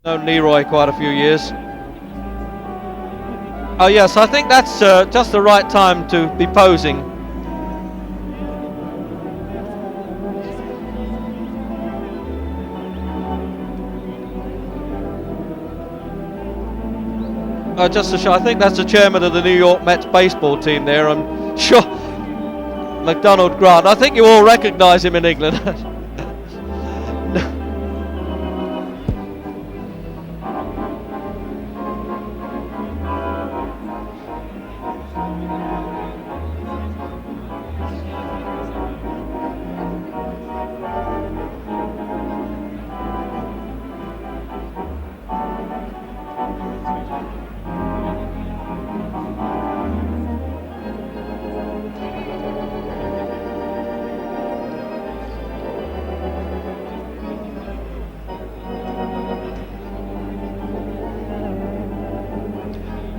Known Leroy quite a few years. Oh yes, I think that's just the right time to be posing. Just to show, I think that's the chairman of the New York Mets baseball team there. I'm sure, McDonald Grant. I think you all recognise him in England.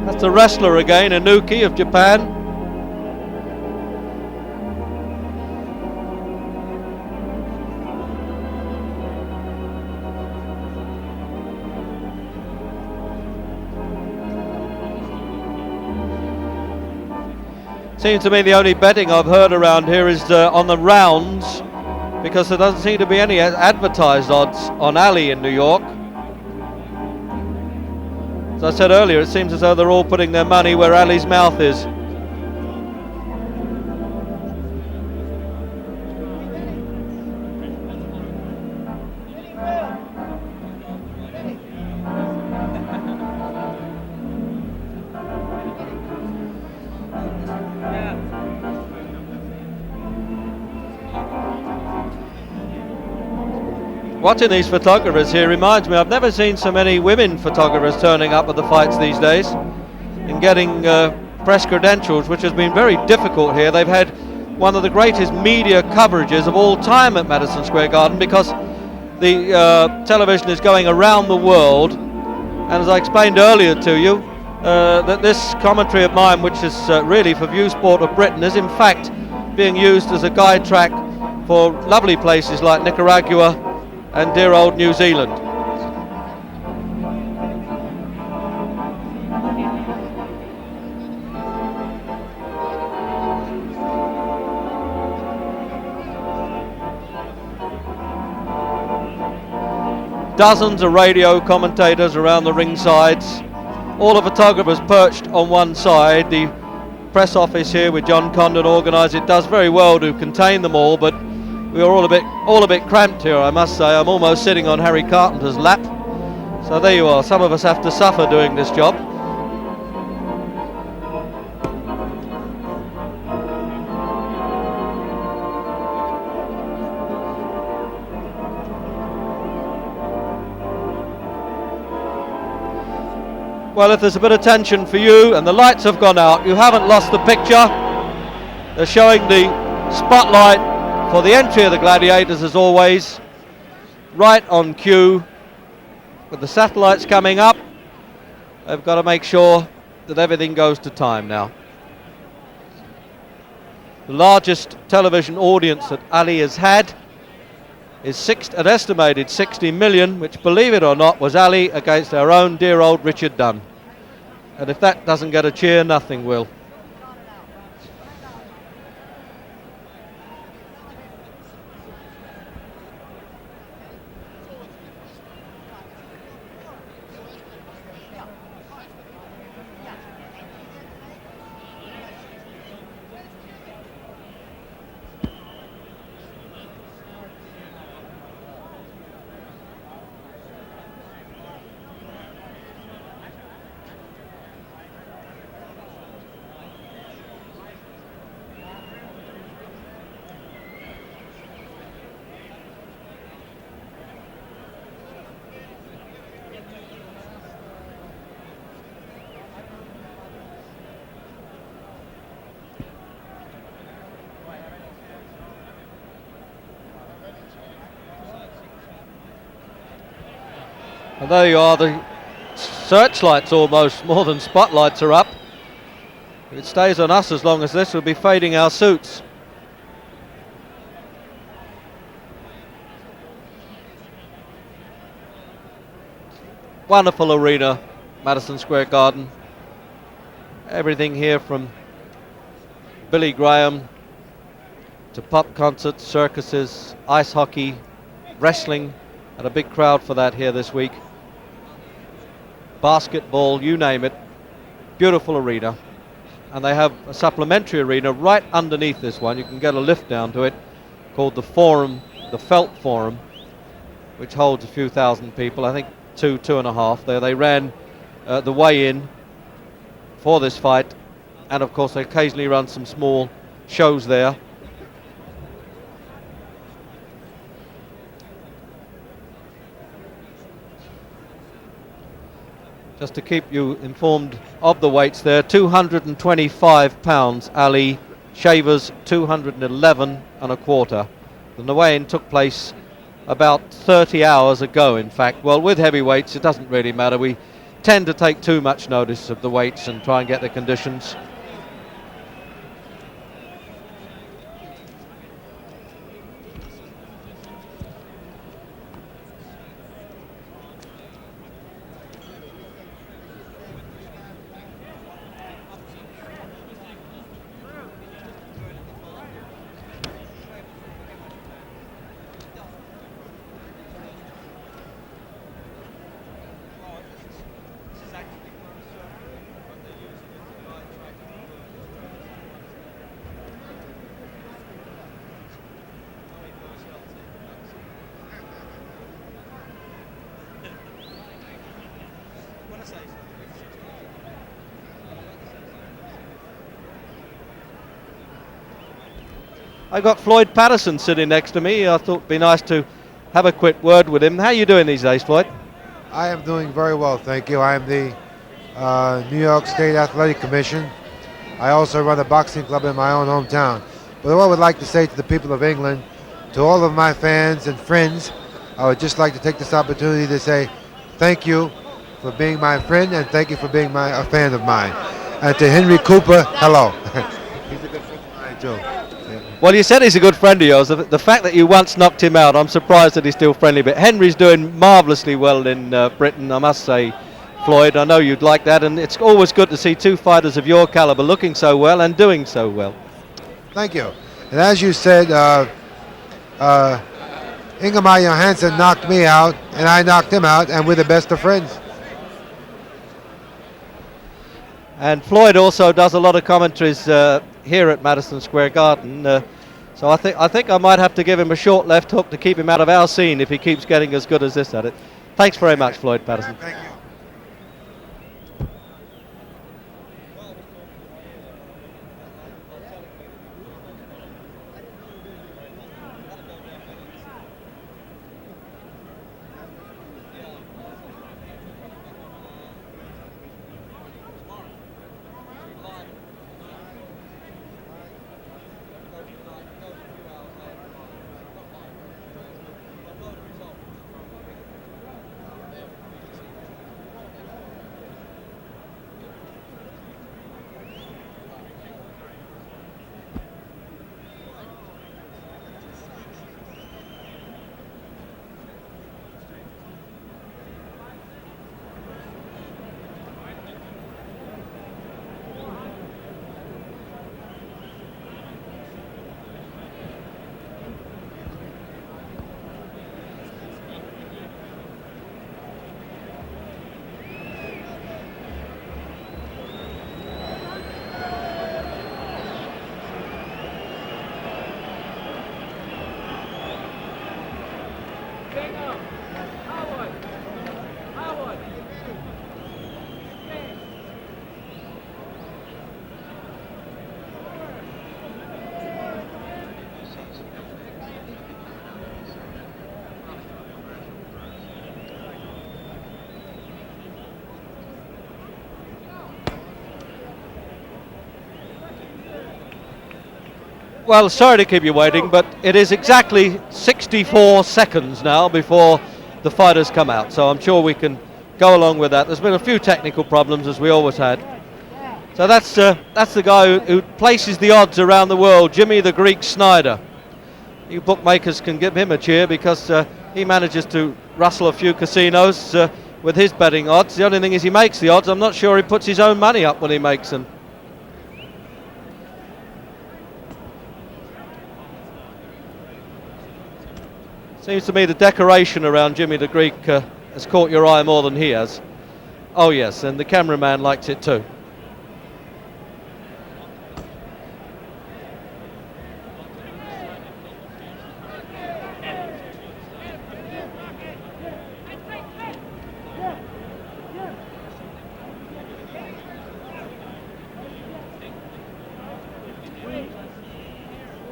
That's the wrestler again, Inuki of Japan. Seems to me the only betting I've heard around here is on the rounds, because there doesn't seem to be any advertised odds on Ali in New York. As I said earlier, it seems as though they're all putting their money where Ali's mouth is. Watching these photographers here reminds me, I've never seen so many women photographers turning up at the fights these days and getting press credentials, which has been very difficult here. They've had one of the greatest media coverages of all time at Madison Square Garden, because the television is going around the world, and as I explained earlier to you, that this commentary of mine, which is really for Viewsport of Britain, is in fact being used as a guide track for lovely places like Nicaragua and dear old New Zealand. Dozens of radio commentators around the ringsides, all the photographers perched on one side. The press office here with John Condon organised it does very well to contain them all, but we are all a bit cramped here, I must say. I'm almost sitting on Harry Carpenter's lap. So there you are. Some of us have to suffer doing this job. Well, if there's a bit of tension for you and the lights have gone out, you haven't lost the picture. They're showing the spotlight for the entry of the gladiators, as always, right on cue. With the satellites coming up, they've got to make sure that everything goes to time now. The largest television audience that Ali has had is an estimated 60 million, which, believe it or not, was Ali against our own dear old Richard Dunn. And if that doesn't get a cheer, nothing will. And there you are, the searchlights almost, more than spotlights, are up. If it stays on us as long as this, we'll be fading our suits. Wonderful arena, Madison Square Garden. Everything here from Billy Graham to pop concerts, circuses, ice hockey, wrestling, and a big crowd for that here this week. Basketball, you name it. Beautiful arena. And they have a supplementary arena right underneath this one. You can get a lift down to it, called the Forum, the Felt Forum, which holds a few thousand people. I think two and a half there. They ran the weigh-in for this fight, and of course they occasionally run some small shows there. Just to keep you informed of the weights there, 225 pounds, Ali Shavers, 211 and a quarter. And the weigh-in took place about 30 hours ago, in fact. Well, with heavyweights, it doesn't really matter. We tend to take too much notice of the weights and try and get the conditions. I got Floyd Patterson sitting next to me. I thought it'd be nice to have a quick word with him. How are you doing these days, Floyd? I am doing very well, thank you. I am the New York State Athletic Commission. I also run a boxing club in my own hometown. But what I would like to say to the people of England, to all of my fans and friends, I would just like to take this opportunity to say thank you for being my friend and thank you for being a fan of mine. And to Henry Cooper, hello. He's a good friend of mine, too. Well, you said he's a good friend of yours. The fact that you once knocked him out, I'm surprised that he's still friendly. But Henry's doing marvellously well in Britain, I must say, Floyd. I know you'd like that, and it's always good to see two fighters of your caliber looking so well and doing so well. Thank you. And as you said, Ingemar Johansson knocked me out, and I knocked him out, and we're the best of friends. And Floyd also does a lot of commentaries here at Madison Square Garden. So I think I might have to give him a short left hook to keep him out of our scene if he keeps getting as good as this at it. Thanks very much, Floyd Patterson. Thank you. Well, sorry to keep you waiting, but it is exactly 64 seconds now before the fighters come out, so I'm sure we can go along with that. There's been a few technical problems, as we always had. So that's the guy who places the odds around the world, Jimmy the Greek Snyder. You bookmakers can give him a cheer because he manages to rustle a few casinos with his betting odds. The only thing is he makes the odds. I'm not sure he puts his own money up when he makes them. Seems to me the decoration around Jimmy the Greek has caught your eye more than he has. Oh yes, and the cameraman likes it too.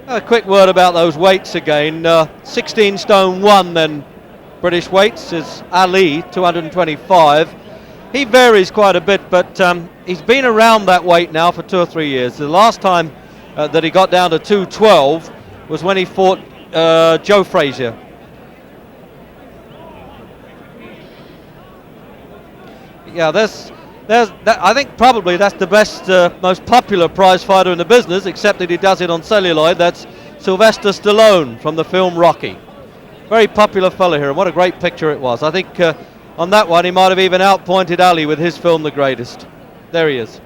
A quick word about those weights again. 16 stone 1 then British weights is Ali, 225. He varies quite a bit, but he's been around that weight now for 2 or 3 years. The last time that he got down to 212 was when he fought Joe Frazier. Yeah, I think probably that's the best, most popular prize fighter in the business, except that he does it on celluloid. That's Sylvester Stallone from the film Rocky. Very popular fellow here, and what a great picture it was. I think on that one he might have even outpointed Ali with his film The Greatest. There he is.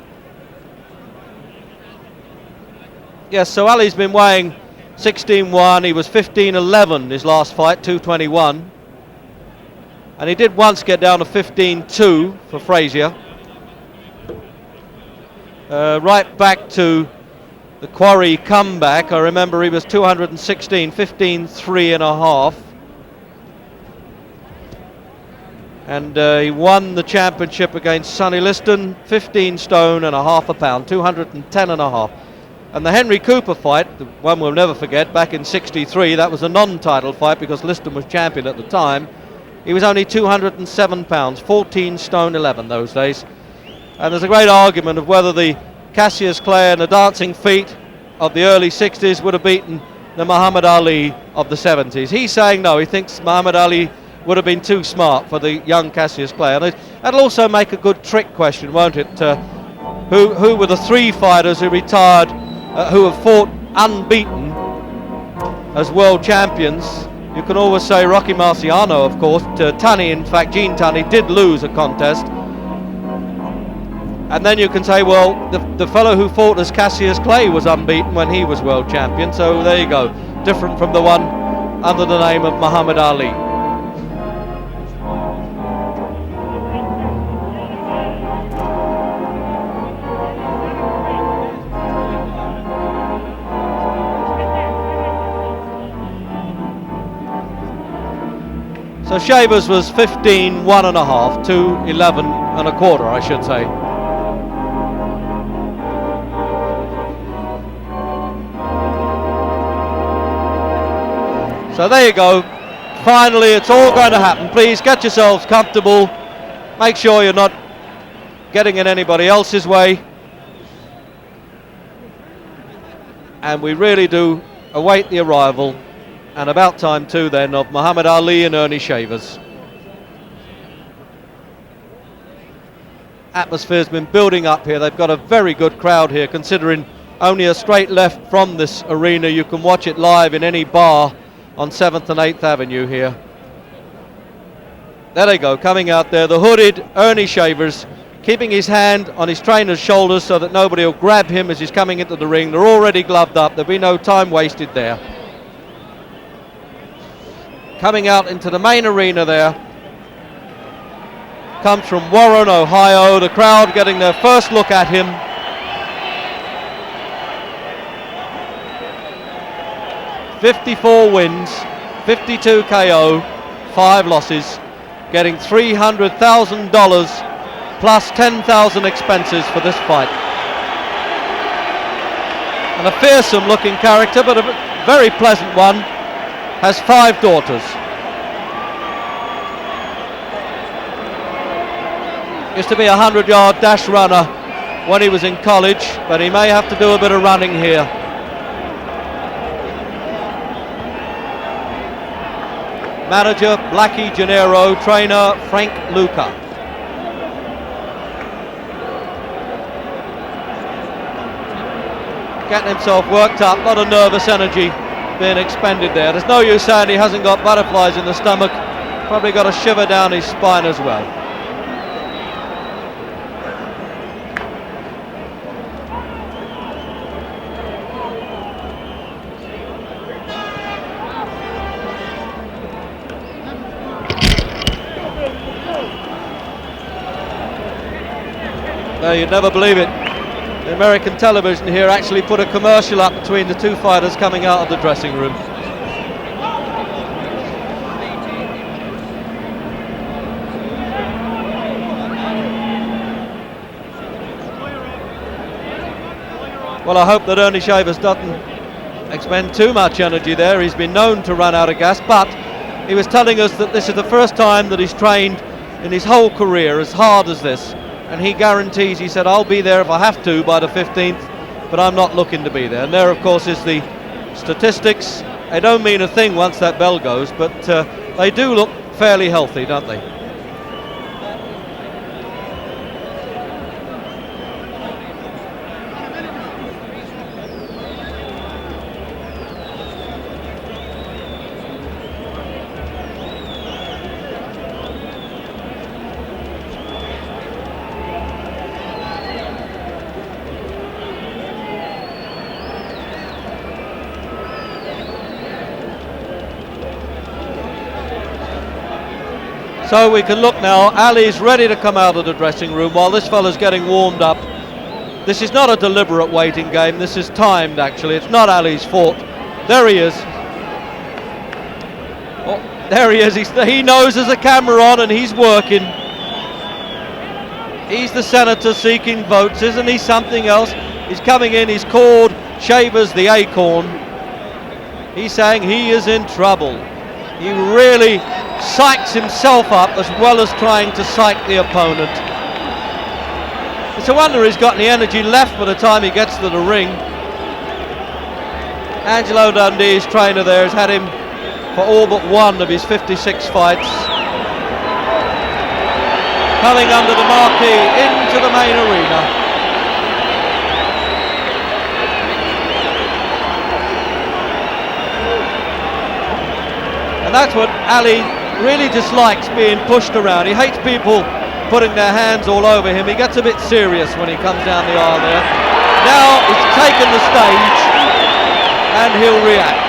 Yes, so Ali's been weighing 16-1. He was 15-11 his last fight, 221. And he did once get down to 15-2 for Frazier. Right back to the Quarry comeback. I remember he was 216, 15-3 and a half. And he won the championship against Sonny Liston, 15 stone and a half a pound, 210 and a half. And the Henry Cooper fight, the one we'll never forget, back in 63, that was a non-title fight because Liston was champion at the time. He was only 207 pounds, 14 stone 11 those days. And there's a great argument of whether the Cassius Clay and the dancing feet of the early 60s would have beaten the Muhammad Ali of the 70s. He's saying no, he thinks Muhammad Ali would have been too smart for the young Cassius Clay. And that'll also make a good trick question, won't it? Who were the 3 fighters who retired, who have fought unbeaten as world champions? You can always say Rocky Marciano, of course. Tunney, in fact, Gene Tunney did lose a contest. And then you can say, well, the fellow who fought as Cassius Clay was unbeaten when he was world champion. So there you go. Different from the one under the name of Muhammad Ali. So Shavers was 15, 1 and a half, to 11 and a quarter, I should say. So there you go. Finally, it's all going to happen. Please get yourselves comfortable. Make sure you're not getting in anybody else's way. And we really do await the arrival, and about time too then, of Muhammad Ali and Earnie Shavers. Atmosphere's been building up here. They've got a very good crowd here, considering only a straight left from this arena. You can watch it live in any bar on 7th and 8th Avenue here. There they go, coming out there, the hooded Earnie Shavers, keeping his hand on his trainer's shoulders so that nobody will grab him as he's coming into the ring. They're already gloved up. There'll be no time wasted there. Coming out into the main arena there, comes from Warren, Ohio. The crowd getting their first look at him. ...54 wins, 52 KO, 5 losses, getting $300,000 plus 10,000 expenses for this fight. And a fearsome looking character, but a very pleasant one. Has 5 daughters. Used to be a 100-yard dash runner when he was in college, but he may have to do a bit of running here. Manager Blackie Gennaro, trainer Frank Luca. Getting himself worked up, a lot of nervous energy being expended there. There's no use saying he hasn't got butterflies in the stomach, probably got a shiver down his spine as well. You'd never believe it. The American television here actually put a commercial up between the two fighters coming out of the dressing room. Well, I hope that Earnie Shavers doesn't expend too much energy there. He's been known to run out of gas, but he was telling us that this is the first time that he's trained in his whole career as hard as this, and he guarantees, he said, I'll be there if I have to by the 15th, but I'm not looking to be there. And there, of course, is the statistics. They don't mean a thing once that bell goes, but they do look fairly healthy, don't they? So we can look now. Ali's ready to come out of the dressing room while this fella's getting warmed up. This is not a deliberate waiting game. This is timed, actually. It's not Ali's fault. There he is. Oh, there he is. He knows there's a camera on and he's working. He's the senator seeking votes. Isn't he something else? He's coming in. He's called Shavers the Acorn. He's saying he is in trouble. He really psychs himself up as well as trying to psych the opponent. It's a wonder he's got any energy left by the time he gets to the ring. Angelo Dundee's trainer there has had him for all but one of his 56 fights. Coming under the marquee into the main arena. And that's what Ali really dislikes, being pushed around. He hates people putting their hands all over him. He gets a bit serious when he comes down the aisle there. Now he's taken the stage and he'll react.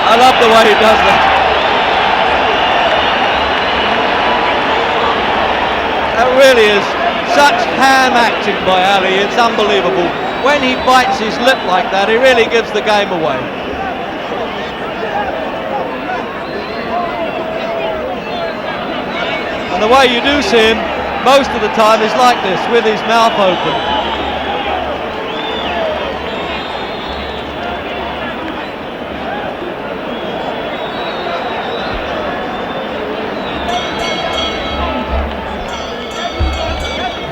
I love the way he does that. That really is such ham acting by Ali. It's unbelievable. When he bites his lip like that, he really gives the game away. And the way you do see him most of the time is like this, with his mouth open.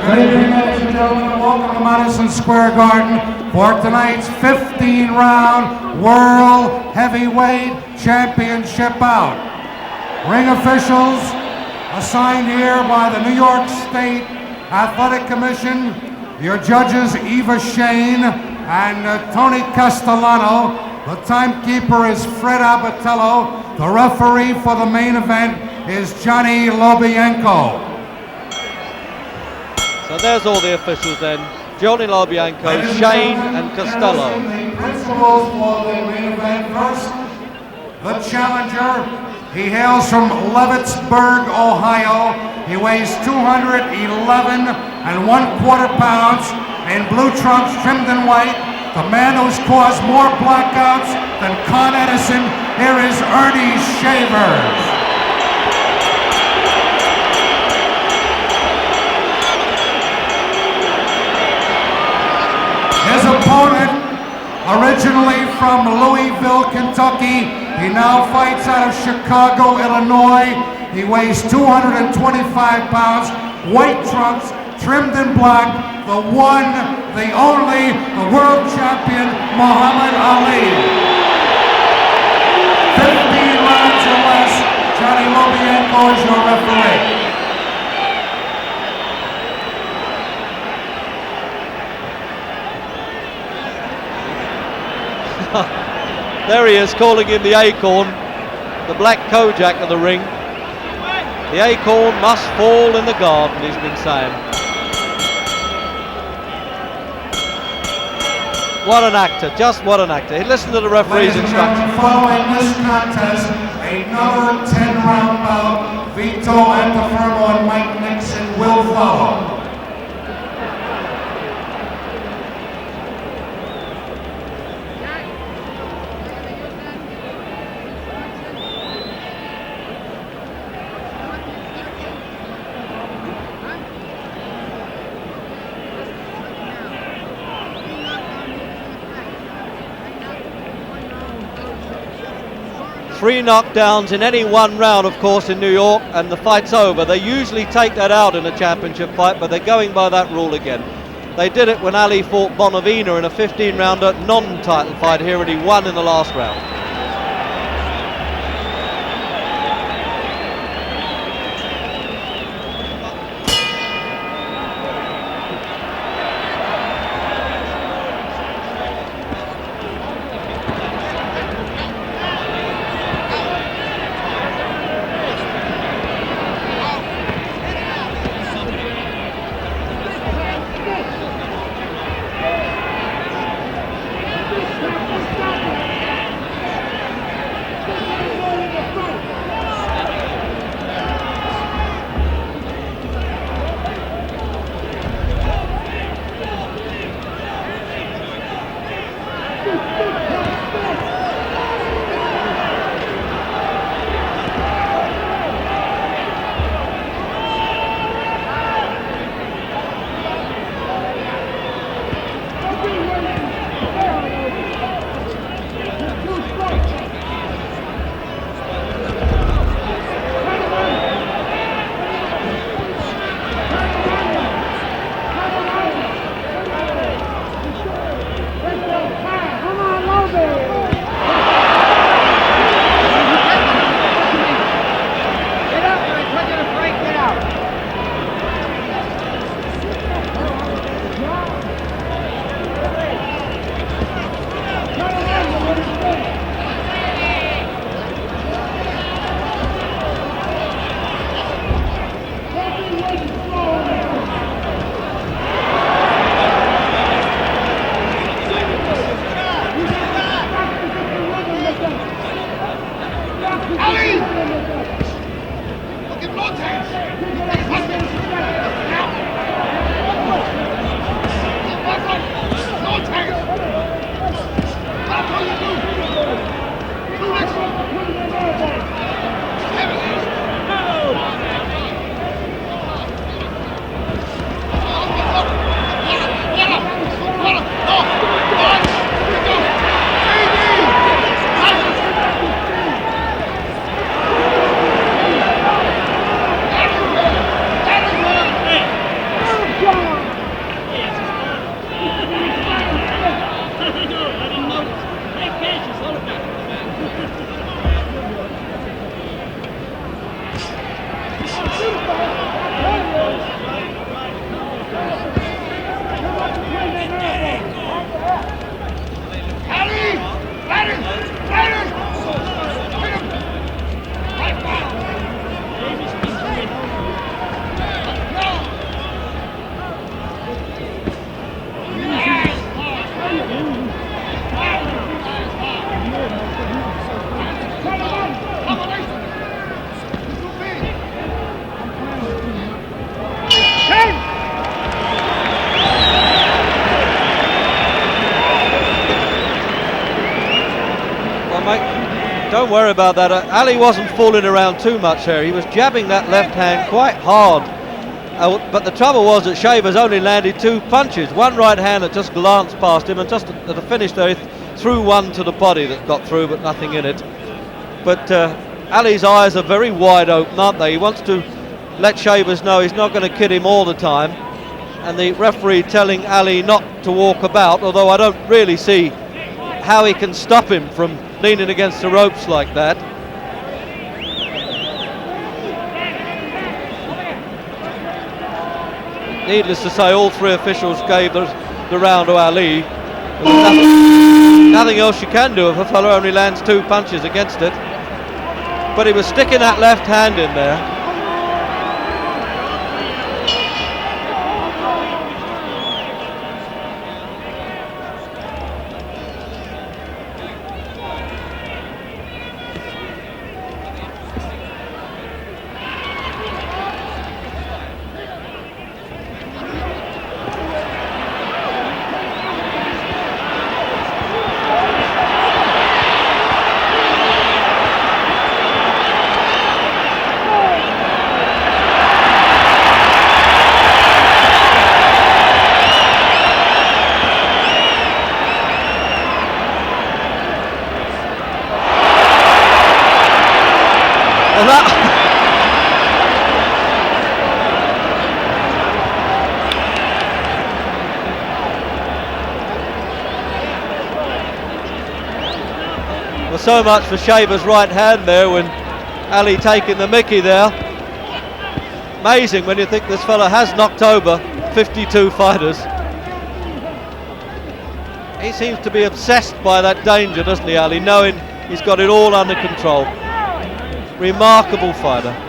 Good evening, ladies and gentlemen. Welcome to Madison Square Garden for tonight's 15-round World Heavyweight Championship bout. Ring officials assigned here by the New York State Athletic Commission. Your judges, Eva Shane and Tony Castellano. The timekeeper is Fred Abatello. The referee for the main event is Johnny Lobienko. So there's all the officials then. Johnny Lobienko, Shane and Costello. The principals for the main event. First, the challenger. He hails from Leavittsburg, Ohio. He weighs 211 1/4 pounds in blue trunks trimmed in white. The man who's caused more blackouts than Con Edison. Here is Earnie Shavers. His opponent, originally from Louisville, Kentucky, he now fights out of Chicago, Illinois. He weighs 225 pounds, white trunks, trimmed in black, the one, the only, the world champion, Muhammad Ali. 15 rounds or less, Johnny Lobienko is your referee. There he is, calling him the Acorn, the black Kojak of the ring. The Acorn must fall in the garden, he's been saying. What an actor, just what an actor. Listen to the referee's instructions. Following this contest, another 10-round bout Vito Antifermo and Mike Nixon will follow. Three knockdowns in any one round, of course, in New York, and the fight's over. They usually take that out in a championship fight, but they're going by that rule again. They did it when Ali fought Bonavina in a 15-rounder non-title fight here, and he won in the last round. Don't worry about that. Ali wasn't fooling around too much here. He was jabbing that left hand quite hard. But the trouble was that Shavers only landed two punches. One right hand that just glanced past him, and just at the finish there, he threw one to the body that got through, but nothing in it. But Ali's eyes are very wide open, aren't they? He wants to let Shavers know he's not going to kid him all the time. And the referee telling Ali not to walk about, although I don't really see how he can stop him from leaning against the ropes like that. Needless to say, all three officials gave the round to Ali. There's nothing else you can do if a fellow only lands two punches against it. But he was sticking that left hand in there. so much for Shavers' right hand there when Ali taking the mickey there. Amazing when you think this fella has knocked over 52 fighters. He seems to be obsessed by that danger, doesn't he, Ali, knowing he's got it all under control. Remarkable fighter.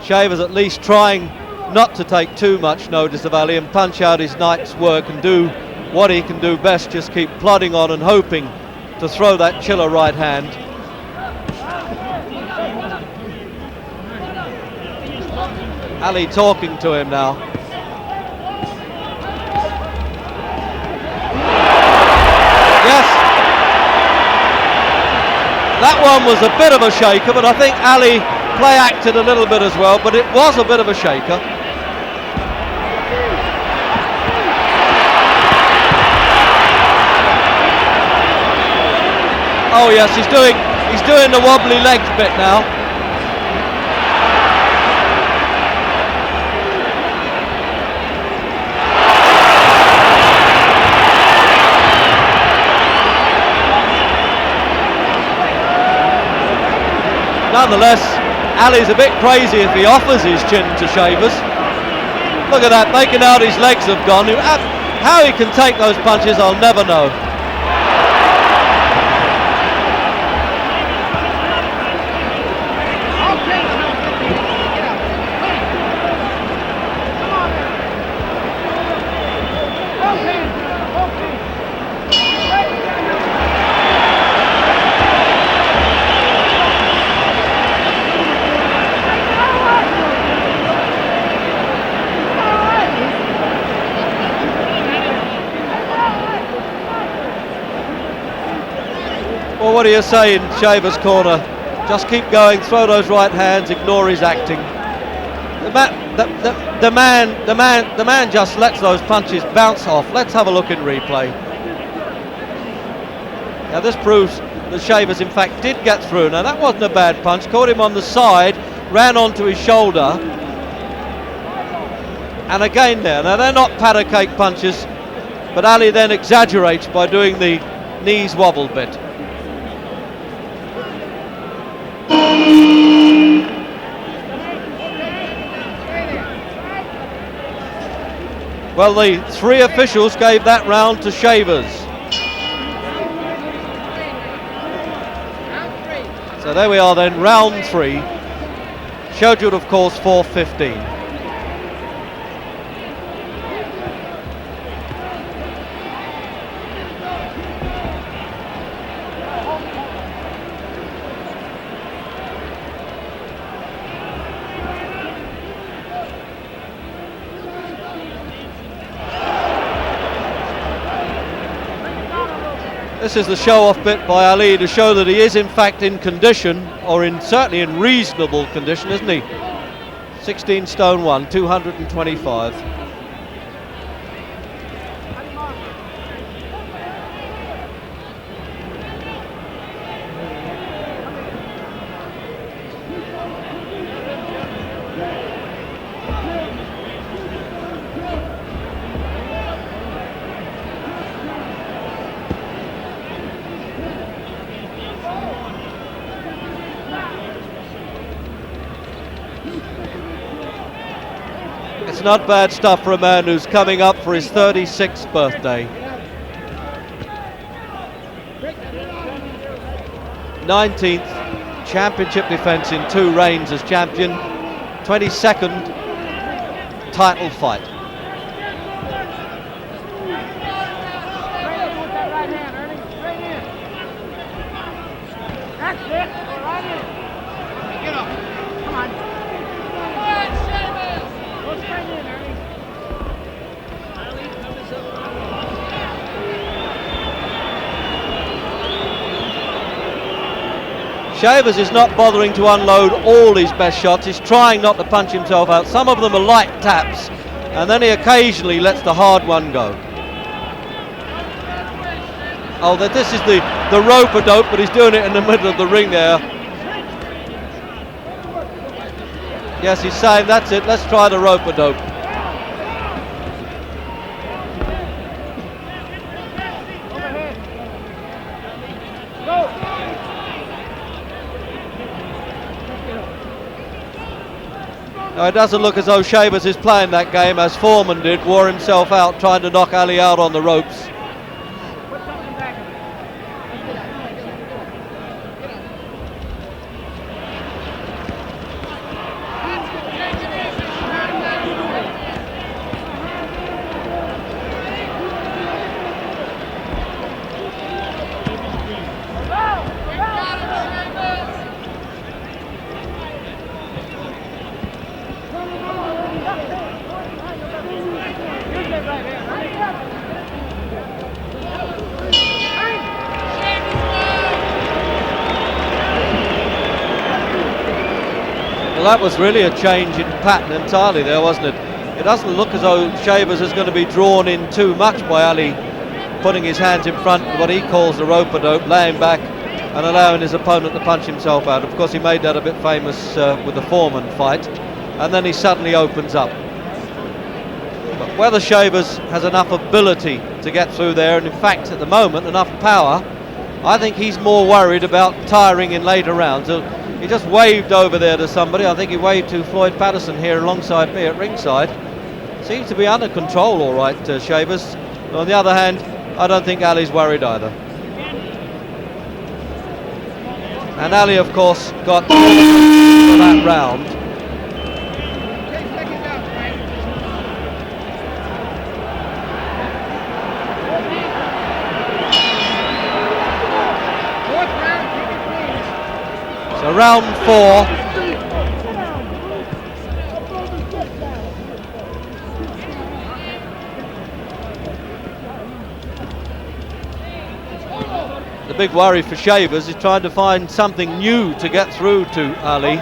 Shavers at least trying not to take too much notice of Ali and punch out his night's work and do what he can do best, just keep plodding on and hoping to throw that chiller right hand. Ali talking to him now. Yes, that one was a bit of a shaker, but I think Ali play acted a little bit as well, but it was a bit of a shaker. Oh yes, he's doing the wobbly legs bit now. Nonetheless, Ali's a bit crazy if he offers his chin to Shavers. Look at that, making out his legs have gone. How he can take those punches, I'll never know. Well, what do you say in Shavers' corner? Just keep going, throw those right hands, ignore his acting. The man just lets those punches bounce off. Let's have a look in replay. Now this proves that Shavers in fact did get through. Now that wasn't a bad punch, caught him on the side, ran onto his shoulder. And again there, now they're not powder cake punches, but Ali then exaggerates by doing the knees wobble bit. Well, the three officials gave that round to Shavers. So there we are then, round 3. Scheduled, of course, for 15. This is the show-off bit by Ali to show that he is in fact in condition, or certainly in reasonable condition, isn't he? 16 stone 1, 225. It's not bad stuff for a man who's coming up for his 36th birthday. 19th championship defence in 2 reigns as champion, 22nd title fight. Shavers is not bothering to unload all his best shots. He's trying not to punch himself out. Some of them are light taps, and then he occasionally lets the hard one go. Oh, this is the rope-a-dope, but he's doing it in the middle of the ring there. Yes, he's saying, that's it, let's try the rope-a-dope. Now, it doesn't look as though Shavers is playing that game as Foreman did, wore himself out trying to knock Ali out on the ropes. Well, that was really a change in pattern entirely there, wasn't it? It doesn't look as though Shavers is going to be drawn in too much by Ali putting his hands in front of what he calls the rope-a-dope, laying back and allowing his opponent to punch himself out. Of course, he made that a bit famous with the Foreman fight, and then he suddenly opens up. But whether Shavers has enough ability to get through there, and in fact at the moment enough power, I think he's more worried about tiring in later rounds. He just waved over there to somebody. I think he waved to Floyd Patterson here alongside me at ringside. Seems to be under control all right, Shavers. But on the other hand, I don't think Ali's worried either. And Ali, of course, got for that round. So round 4. The big worry for Shavers is trying to find something new to get through to Ali.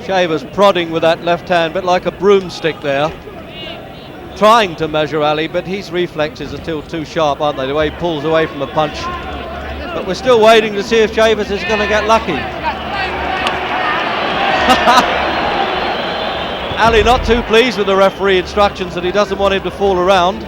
Shavers prodding with that left hand, bit like a broomstick there, trying to measure Ali, but his reflexes are still too sharp, aren't they, the way he pulls away from a punch. But we're still waiting to see if Shavers is going to get lucky. Ali not too pleased with the referee instructions that he doesn't want him to fall around.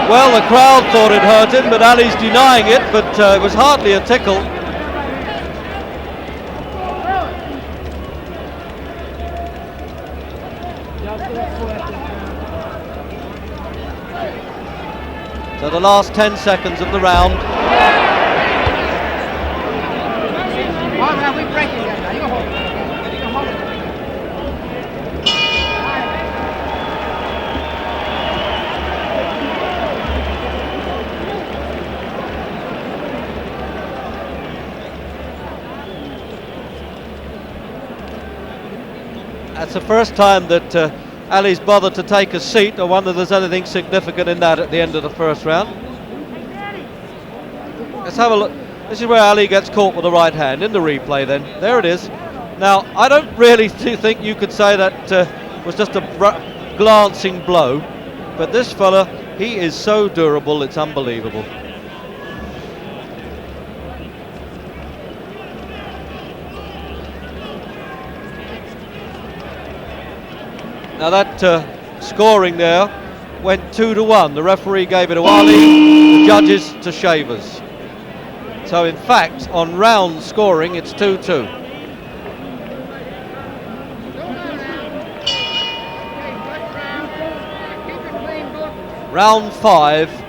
Well, the crowd thought it hurt him, but Ali's denying it, but it was hardly a tickle. So the last 10 seconds of the round. That's the first time that Ali's bothered to take a seat. I wonder if there's anything significant in that at the end of the first round. Let's have a look. This is where Ali gets caught with the right hand in the replay then. There it is. Now, I don't really think you could say that was just a glancing blow, but this fella, he is so durable, it's unbelievable. Now that scoring there went 2-1. The referee gave it to Ali, the judges to Shavers. So in fact, on round scoring, it's 2-2. Round 5.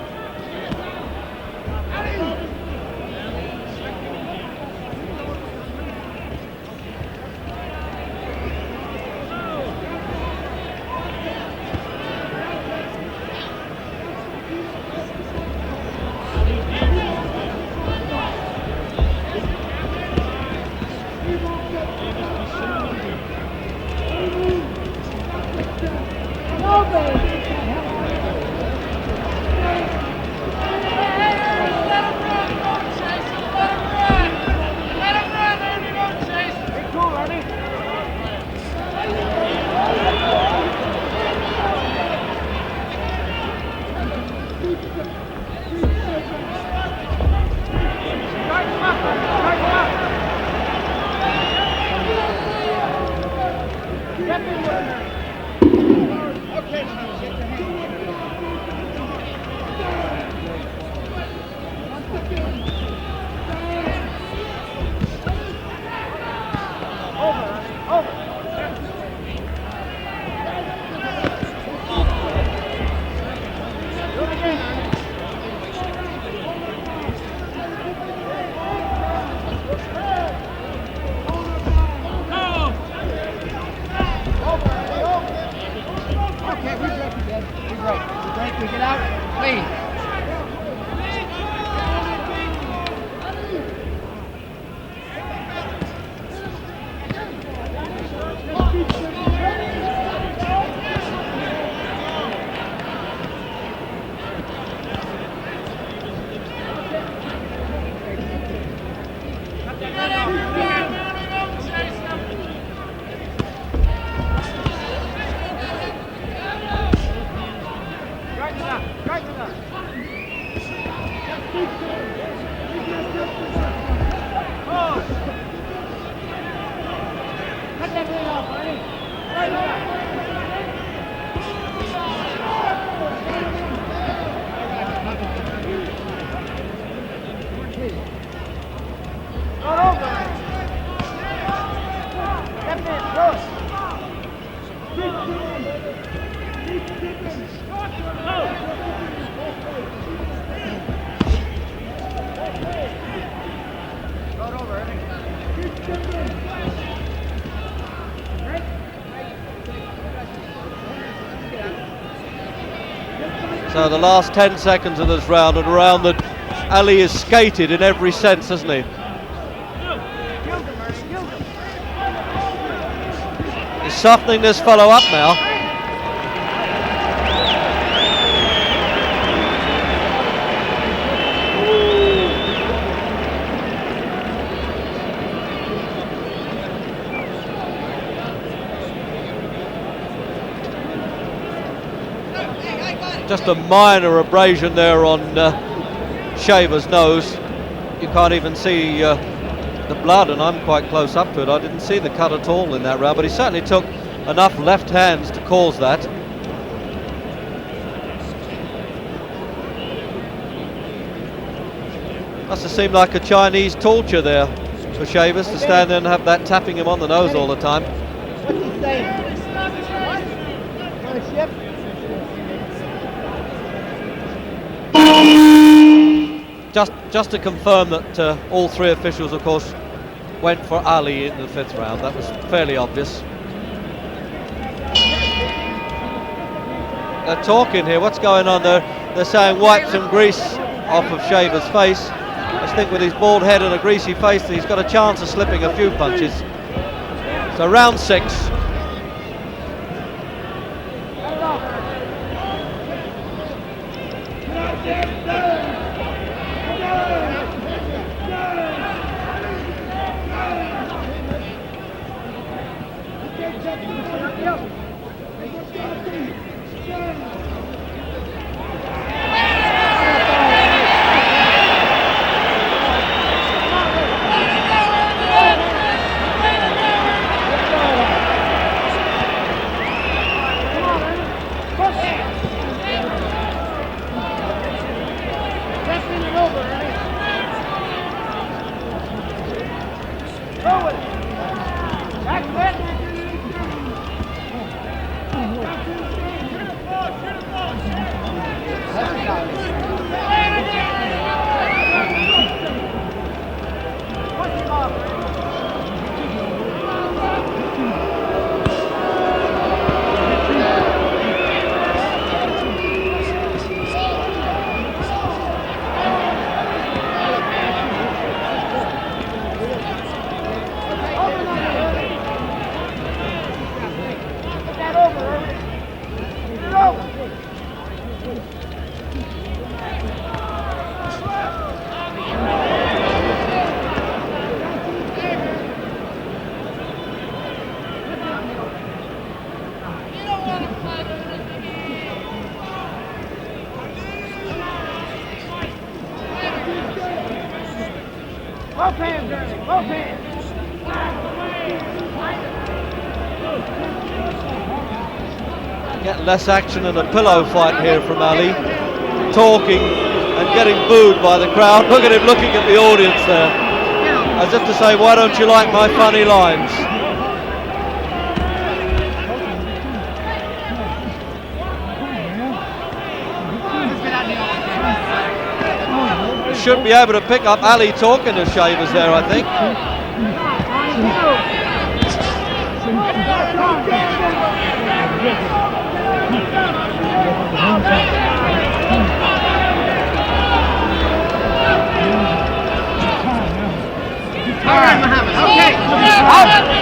So the last 10 seconds of this round, and a round that Ali is skated in every sense, hasn't he? He's softening this fellow up now. Just a minor abrasion there on Shavers' nose. You can't even see the blood, and I'm quite close up to it. I didn't see the cut at all in that round, but he certainly took enough left hands to cause that. Must have seemed like a Chinese torture there for Shavers to stand there and have that tapping him on the nose all the time. What's he saying? Want a ship? just to confirm that all three officials, of course, went for Ali in the 5th round. That was fairly obvious. They're talking here. What's going on there? They're saying wipe some grease off of Shavers' face. I think with his bald head and a greasy face, he's got a chance of slipping a few punches. So round 6. Get less action in a pillow fight here from Ali, talking and getting booed by the crowd. Look at him looking at the audience there, as if to say, why don't you like my funny lines? You should be able to pick up Ali talking to Shavers there, I think. All right, Muhammad. Okay. Out.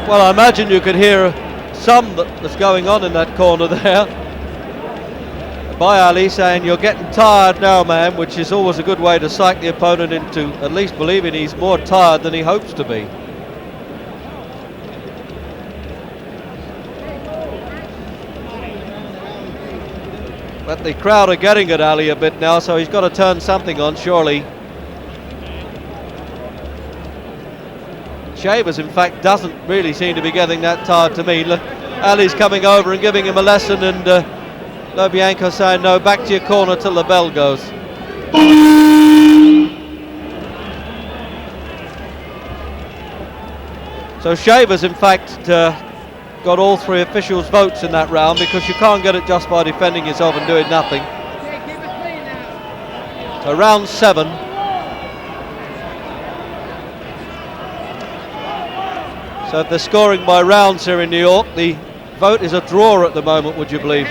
Well, I imagine you could hear some that's going on in that corner there by Ali, saying, you're getting tired now, man, which is always a good way to psych the opponent into at least believing he's more tired than he hopes to be. But the crowd are getting at Ali a bit now, so he's got to turn something on, surely. Shavers, in fact, doesn't really seem to be getting that tired to me. Look, Ali's coming over and giving him a lesson, and Lobianco saying, no, back to your corner till the bell goes. So Shavers, in fact, got all three officials' votes in that round, because you can't get it just by defending yourself and doing nothing. So round 7. So if they're scoring by rounds here in New York, the vote is a draw at the moment, would you believe?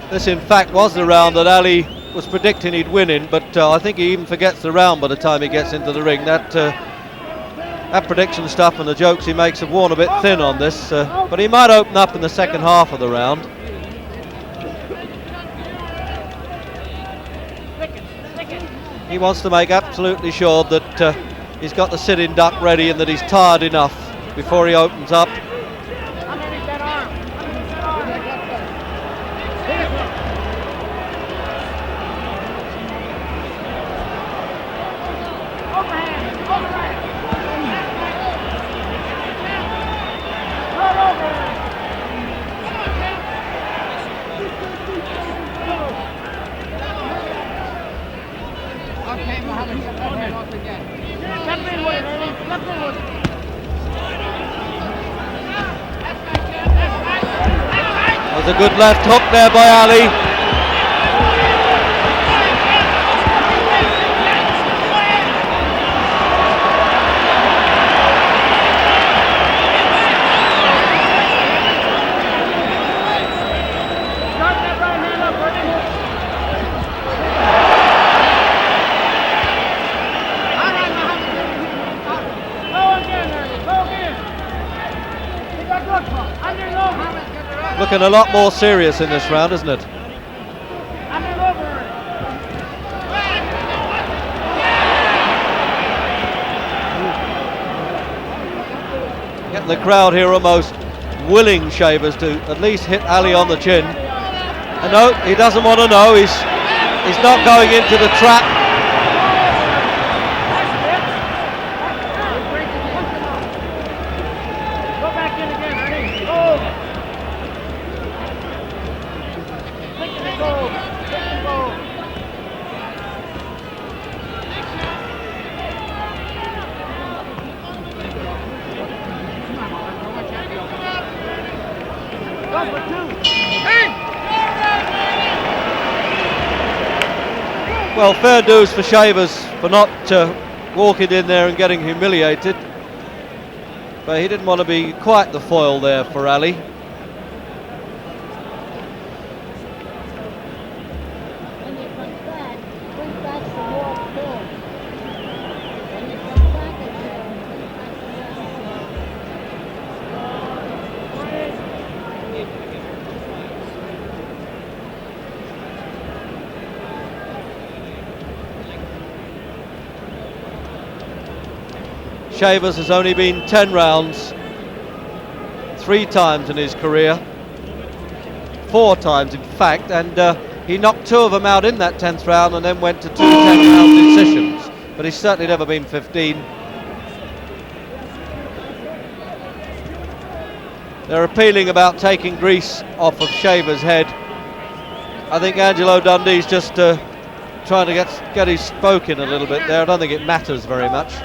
This, in fact, was the round that Ali was predicting he'd win in, but I think he even forgets the round by the time he gets into the ring. That prediction stuff and the jokes he makes have worn a bit thin on this, but he might open up in the second half of the round. He wants to make absolutely sure that he's got the sitting duck ready and that he's tired enough before he opens up. There's a good left hook there by Ali. Looking a lot more serious in this round, isn't it? Getting the crowd here almost willing Shavers to at least hit Ali on the chin. And no, he doesn't want to know. He's not going into the trap. Well, fair dues for Shavers for not walking in there and getting humiliated, but he didn't want to be quite the foil there for Ali. Shavers has only been 10 rounds 3 times in his career, 4 times in fact, and he knocked 2 of them out in that 10th round and then went to 2 10-round decisions, but he's certainly never been 15. They're appealing about taking grease off of Shavers' head. I think Angelo Dundee's just trying to get his spoke in a little bit there. I don't think it matters very much.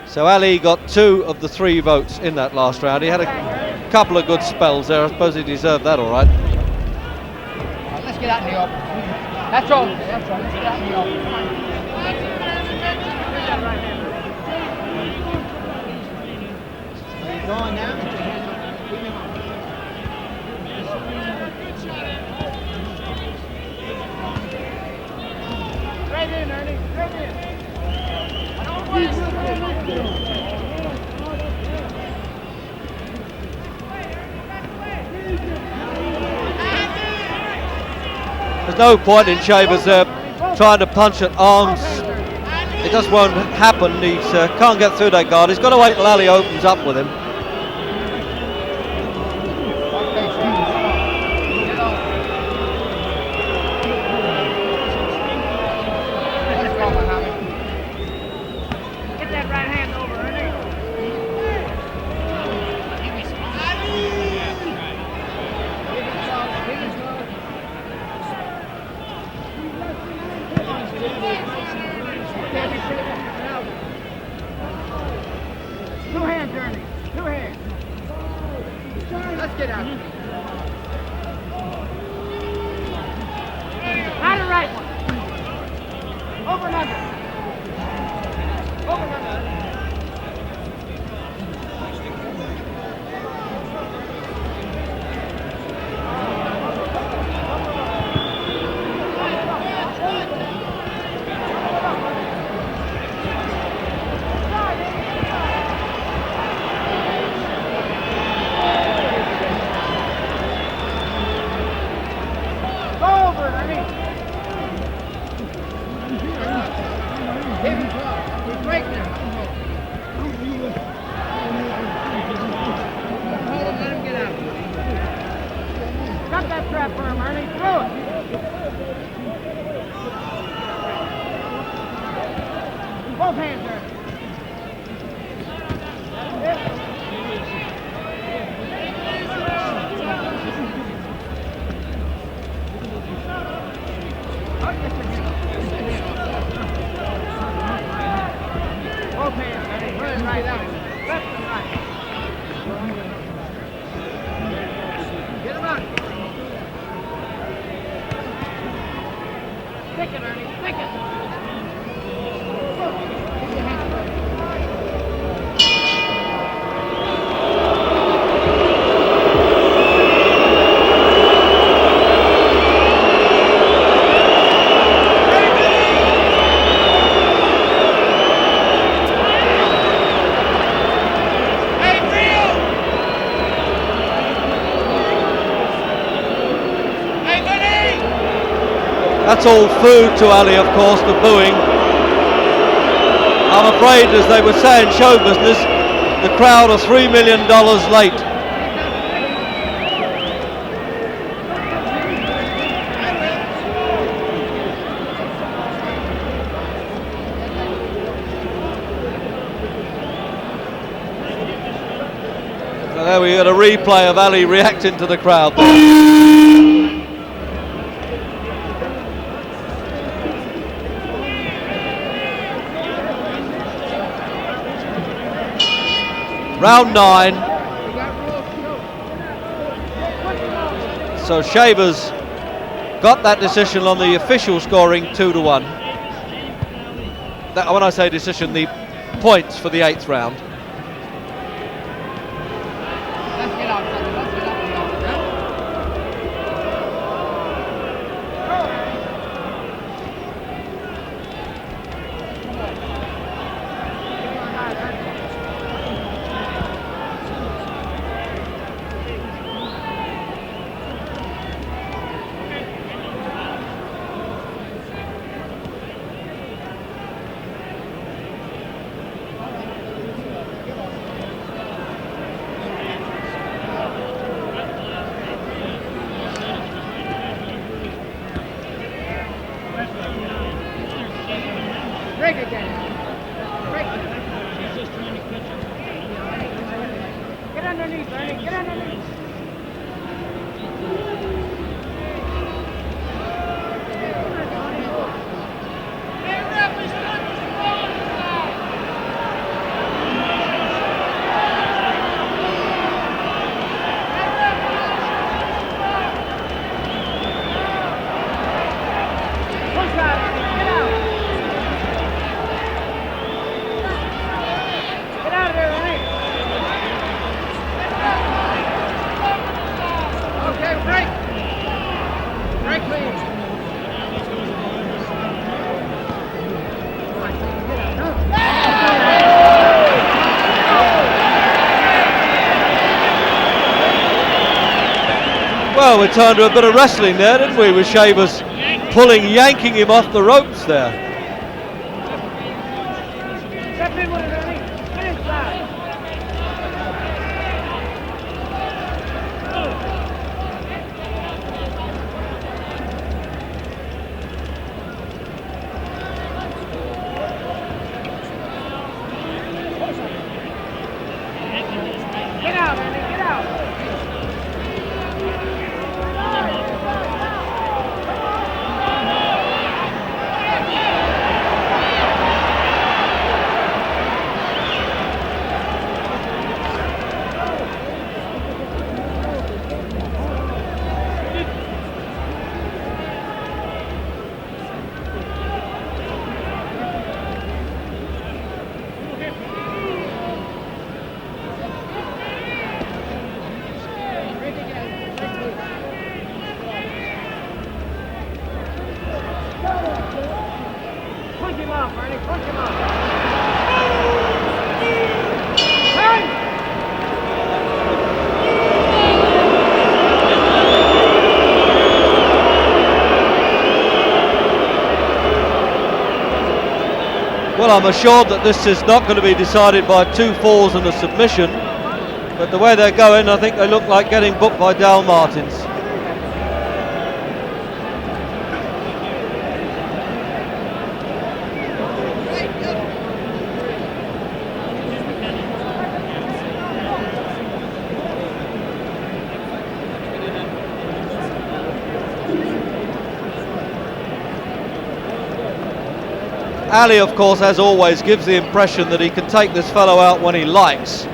So Ali got 2 of the 3 votes in that last round. He had a couple of good spells there. I suppose he deserved that all right. Let's get out in the open. That's all. That's all. Let's get out in the open. Are you going now? Right in, Ernie. Right in. There's no point in Shavers trying to punch at arms. It just won't happen. He can't get through that guard. He's got to wait till Ali opens up with him. That's all food to Ali, of course, the booing. I'm afraid, as they would say in show business, the crowd are $3 million late. So there we get a replay of Ali reacting to the crowd there. Round 9. So Shavers got that decision on the official scoring 2-1. That, when I say decision, the points for the 8th round. Break it down. Break it. Get underneath, Ernie. Get underneath. Well, we turned to a bit of wrestling there, didn't we, with Shavers yanking him off the ropes there. Step in with it, Ernie. Get inside. Get out, Ernie. Get out. Push him off, Ernie. Push him off. Turn! Well, I'm assured that this is not going to be decided by 2 falls and a submission, but the way they're going, I think they look like getting booked by Dal Martins. Ali, of course, as always, gives the impression that he can take this fellow out when he likes.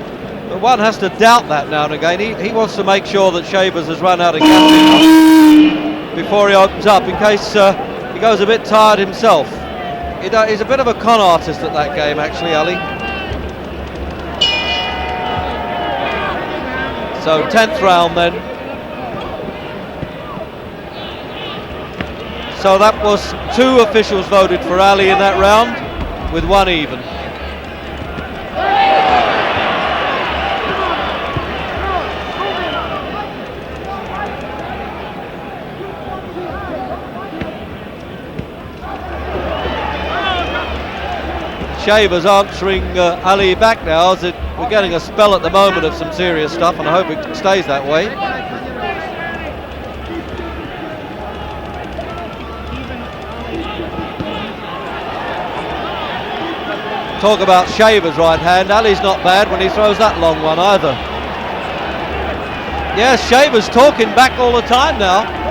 But one has to doubt that now and again. He wants to make sure that Shavers has run out of gas before he opens up, in case He goes a bit tired himself. He's a bit of a con artist at that game, actually, Ali. So 10th round then. So that was 2 officials voted for Ali in that round, with 1 even. Shavers answering Ali back now, as we're getting a spell at the moment of some serious stuff, and I hope it stays that way. Talk about Shavers' right hand. Ali's not bad when he throws that long one either. Yes, Shavers talking back all the time now.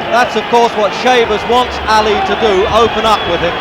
That's of course what Shavers wants Ali to do, open up with him.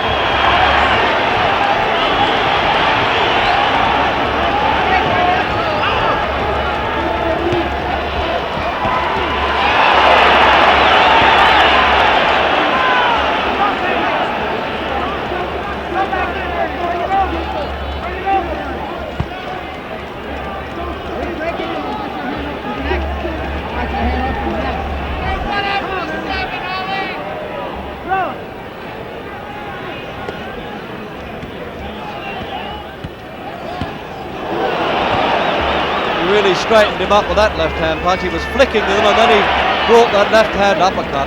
Really straightened him up with that left hand punch. He was flicking them and then he brought that left hand uppercut.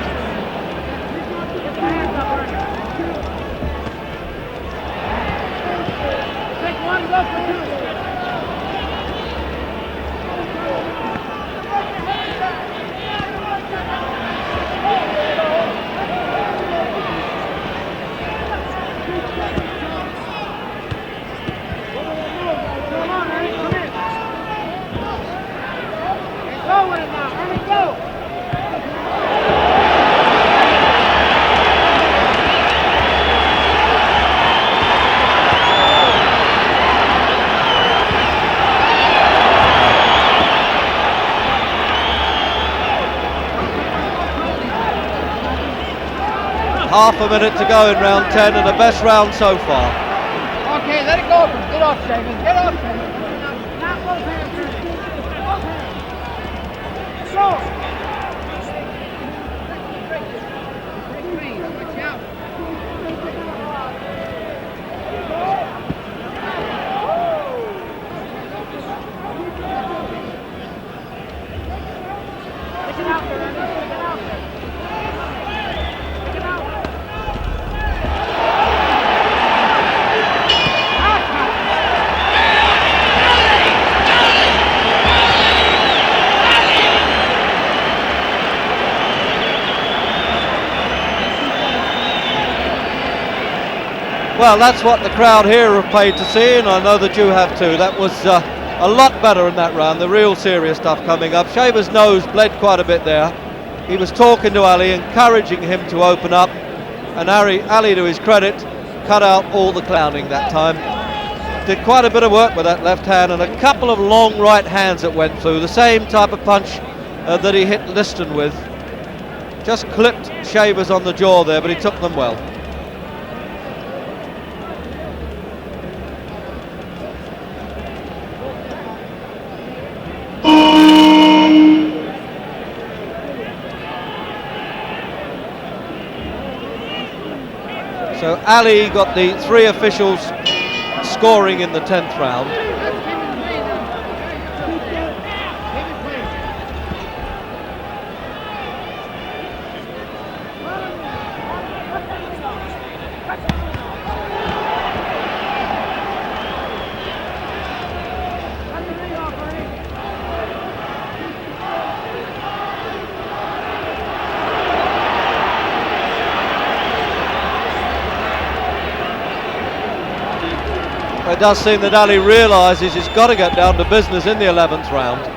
Half a minute to go in round 10 and the best round so far. Okay, let it go. Get off, Shavers. Get off, Shavers. Go. Well, that's what the crowd here have paid to see, and I know that you have too. That was a lot better in that round, the real serious stuff coming up. Shavers' nose bled quite a bit there. He was talking to Ali, encouraging him to open up, and Ali, to his credit, cut out all the clowning that time. Did quite a bit of work with that left hand, and a couple of long right hands that went through, the same type of punch that he hit Liston with. Just clipped Shavers on the jaw there, but he took them well. So Ali got the 3 officials scoring in the 10th round. It does seem that Ali realises he's got to get down to business in the 11th round.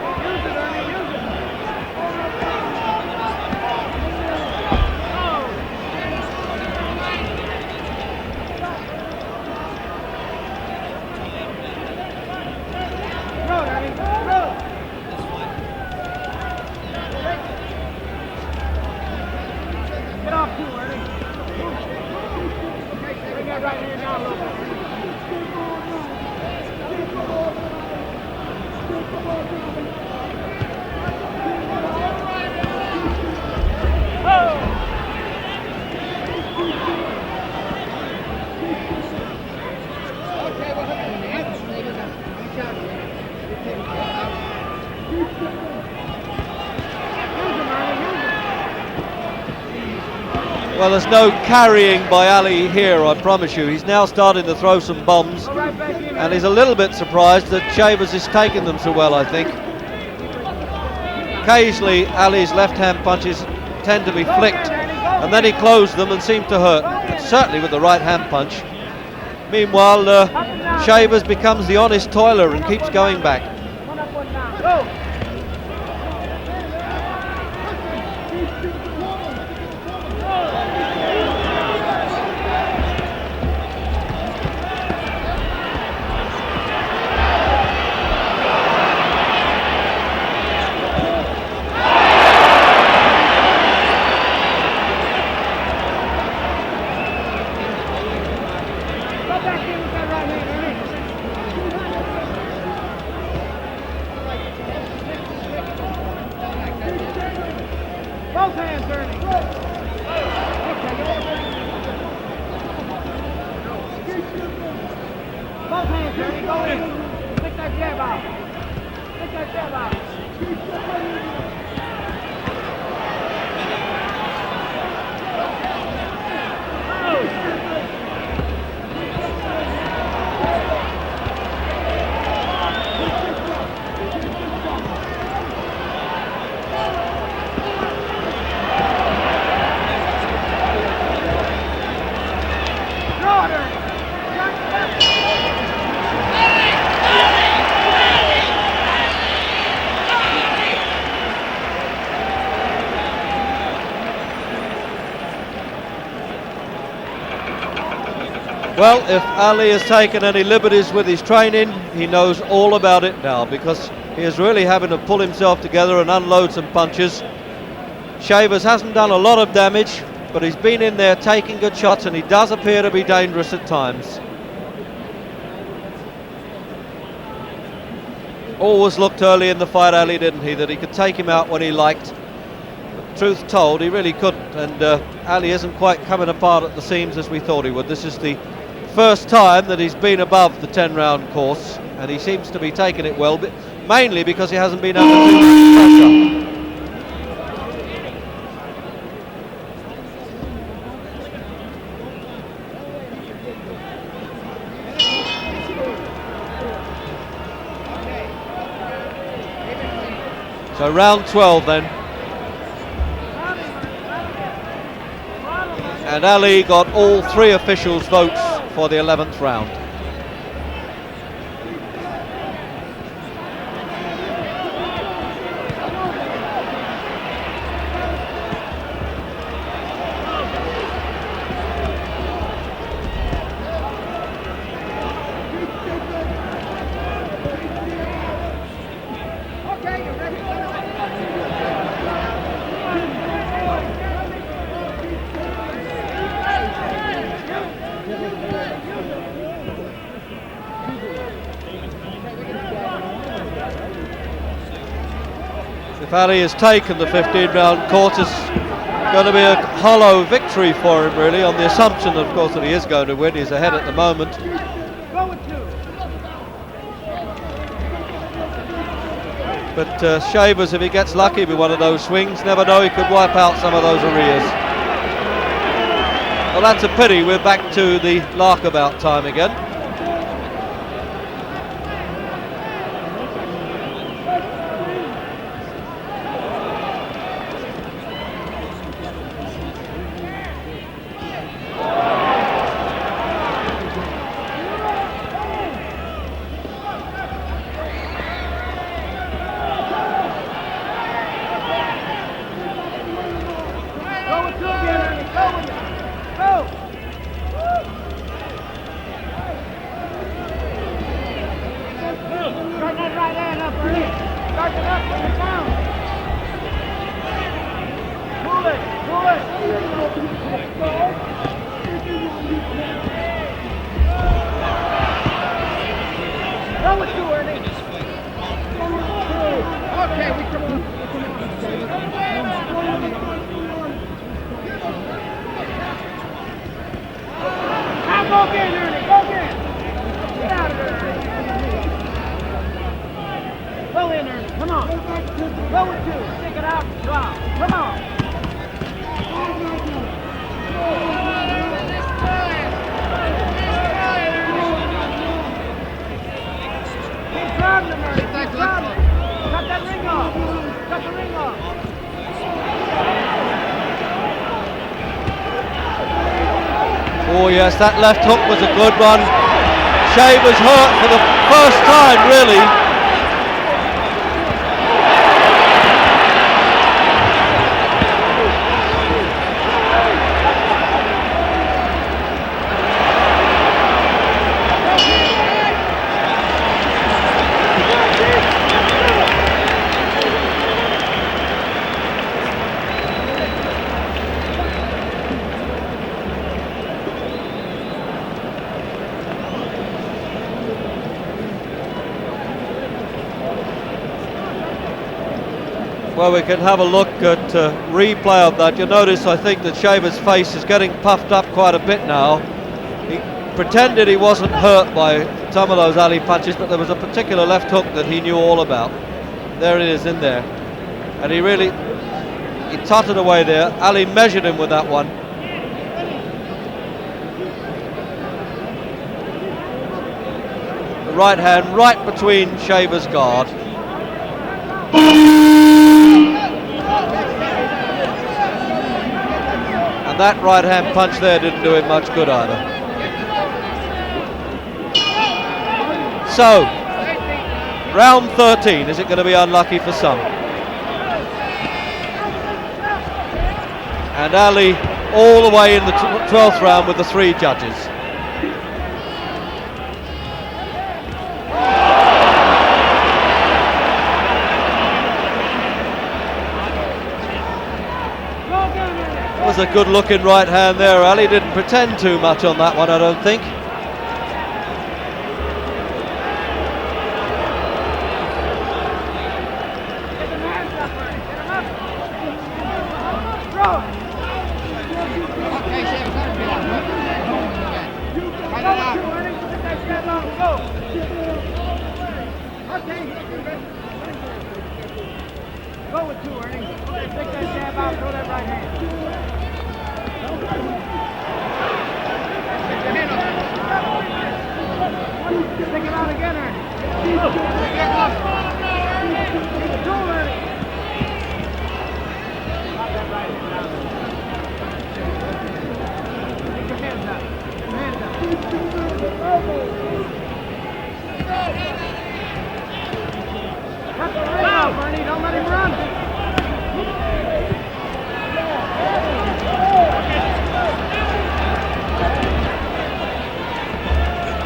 Well, there's no carrying by Ali here, I promise you. He's now starting to throw some bombs, and he's a little bit surprised that Shavers is taking them so well, I think. Occasionally, Ali's left-hand punches tend to be flicked, and then he closed them and seemed to hurt, and certainly with the right-hand punch. Meanwhile, Shavers becomes the honest toiler and keeps going back. Both hands, Earnie. Both hands, Earnie. Go in. Stick that jab out. Stick that jab out. Well, if Ali has taken any liberties with his training, he knows all about it now, because he is really having to pull himself together and unload some punches. Shavers hasn't done a lot of damage, but he's been in there taking good shots, and he does appear to be dangerous at times. Always looked early in the fight, Ali, didn't he, that he could take him out when he liked. But truth told, he really couldn't, and Ali isn't quite coming apart at the seams as we thought he would. This is the first time that he's been above the 10-round course, and he seems to be taking it well, but mainly because he hasn't been under too much pressure. So round 12 then. And Ali got all three officials' votes for the 11th round. If Ali has taken the 15-round course, it's going to be a hollow victory for him, really, on the assumption, of course, that he is going to win. He's ahead at the moment. But Shavers, if he gets lucky with one of those swings, never know, he could wipe out some of those arrears. Well, that's a pity. We're back to the larkabout time again. Go with 2. Stick it out. Drop. Come on. Keep driving them, Ernie. Keep driving. Cut that ring off. Cut the ring off. Oh yes, that left hook was a good one. Shavers hurt for the first time, really. Well, we can have a look at replay of that. You'll notice, I think, that Shavers' face is getting puffed up quite a bit now. He pretended he wasn't hurt by some of those Ali punches, but there was a particular left hook that he knew all about. There it is in there. And he tutted away there. Ali measured him with that one. The right hand right between Shavers' guard. And that right hand punch there didn't do him much good either. So, round 13, is it going to be unlucky for some? And Ali all the way in the 12th round with the 3 judges. Was a good looking right hand there. Ali didn't pretend too much on that one, I don't think. Go with 2, Ernie. Take that jab out, throw that right hand. Stick it out again, Ernie. Drop that right hand down. Take your hands out. Your hands out. Cut the ring off, Ernie. Don't let him run.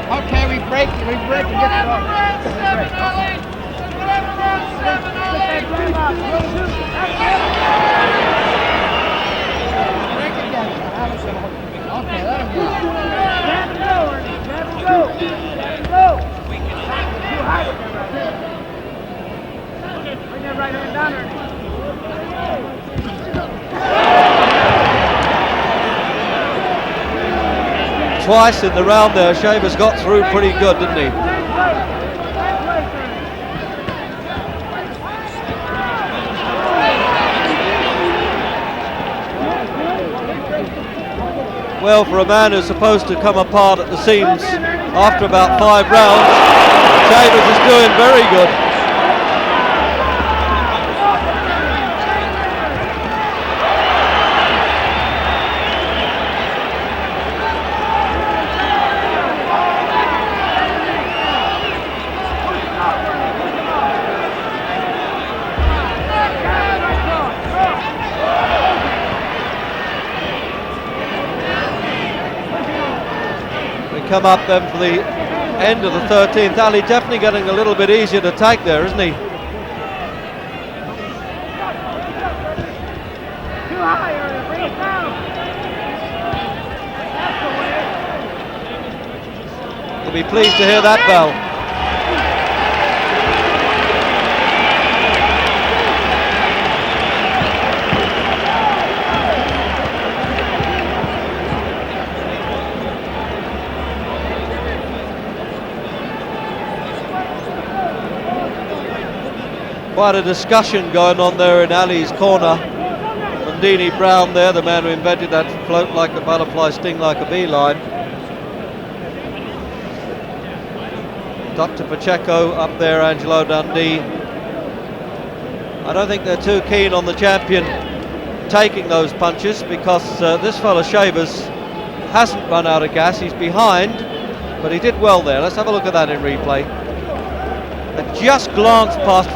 Okay, we break and get it off. Break it down. Okay, let him go. Grab and go, Ernie. Grab and go. Grab and go. Too high with that right hand. Bring that right hand down, Ernie. Twice in the round there, Shavers got through pretty good, didn't he? Well, for a man who's supposed to come apart at the seams after about 5 rounds, Shavers is doing very good. Come up then for the end of the 13th. Ali definitely getting a little bit easier to take there, isn't he? Too high, Ernie. Bring it down. That's the way. You'll be pleased to hear that bell. Quite a discussion going on there in Ali's corner. Mundini Brown there, the man who invented that float like a butterfly, sting like a bee line. Dr. Pacheco up there, Angelo Dundee. I don't think they're too keen on the champion taking those punches, because this fella Shavers hasn't run out of gas. He's behind, but he did well there. Let's have a look at that in replay. It just glanced past,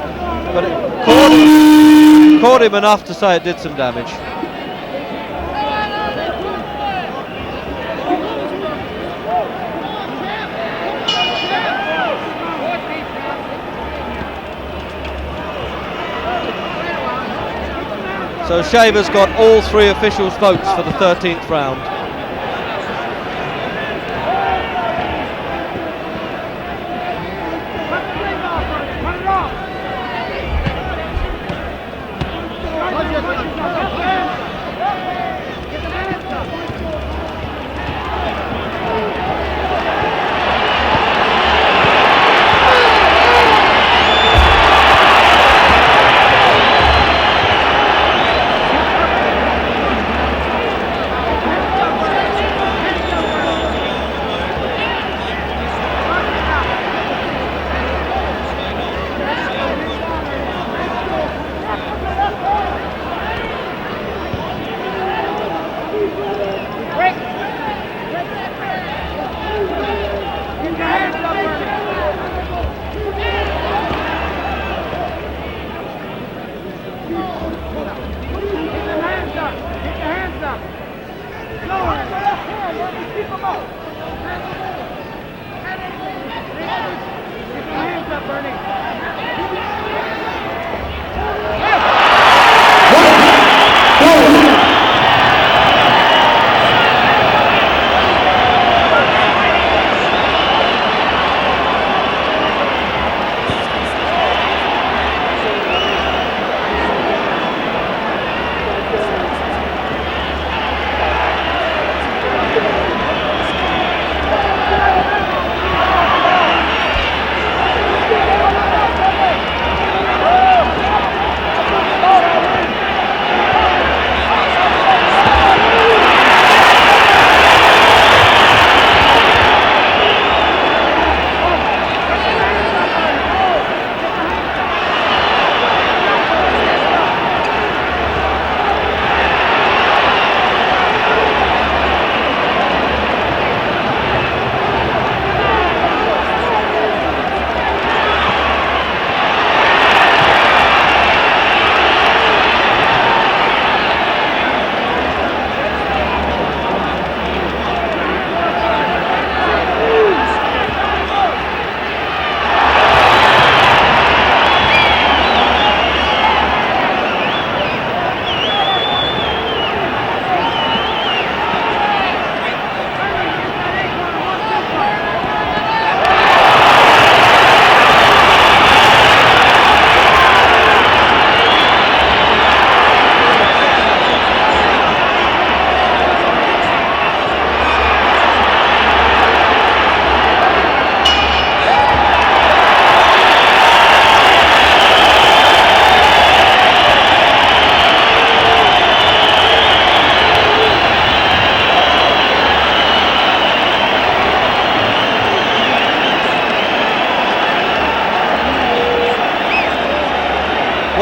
but it caught him enough to say it did some damage. So Shavers got all 3 officials' votes for the 13th round.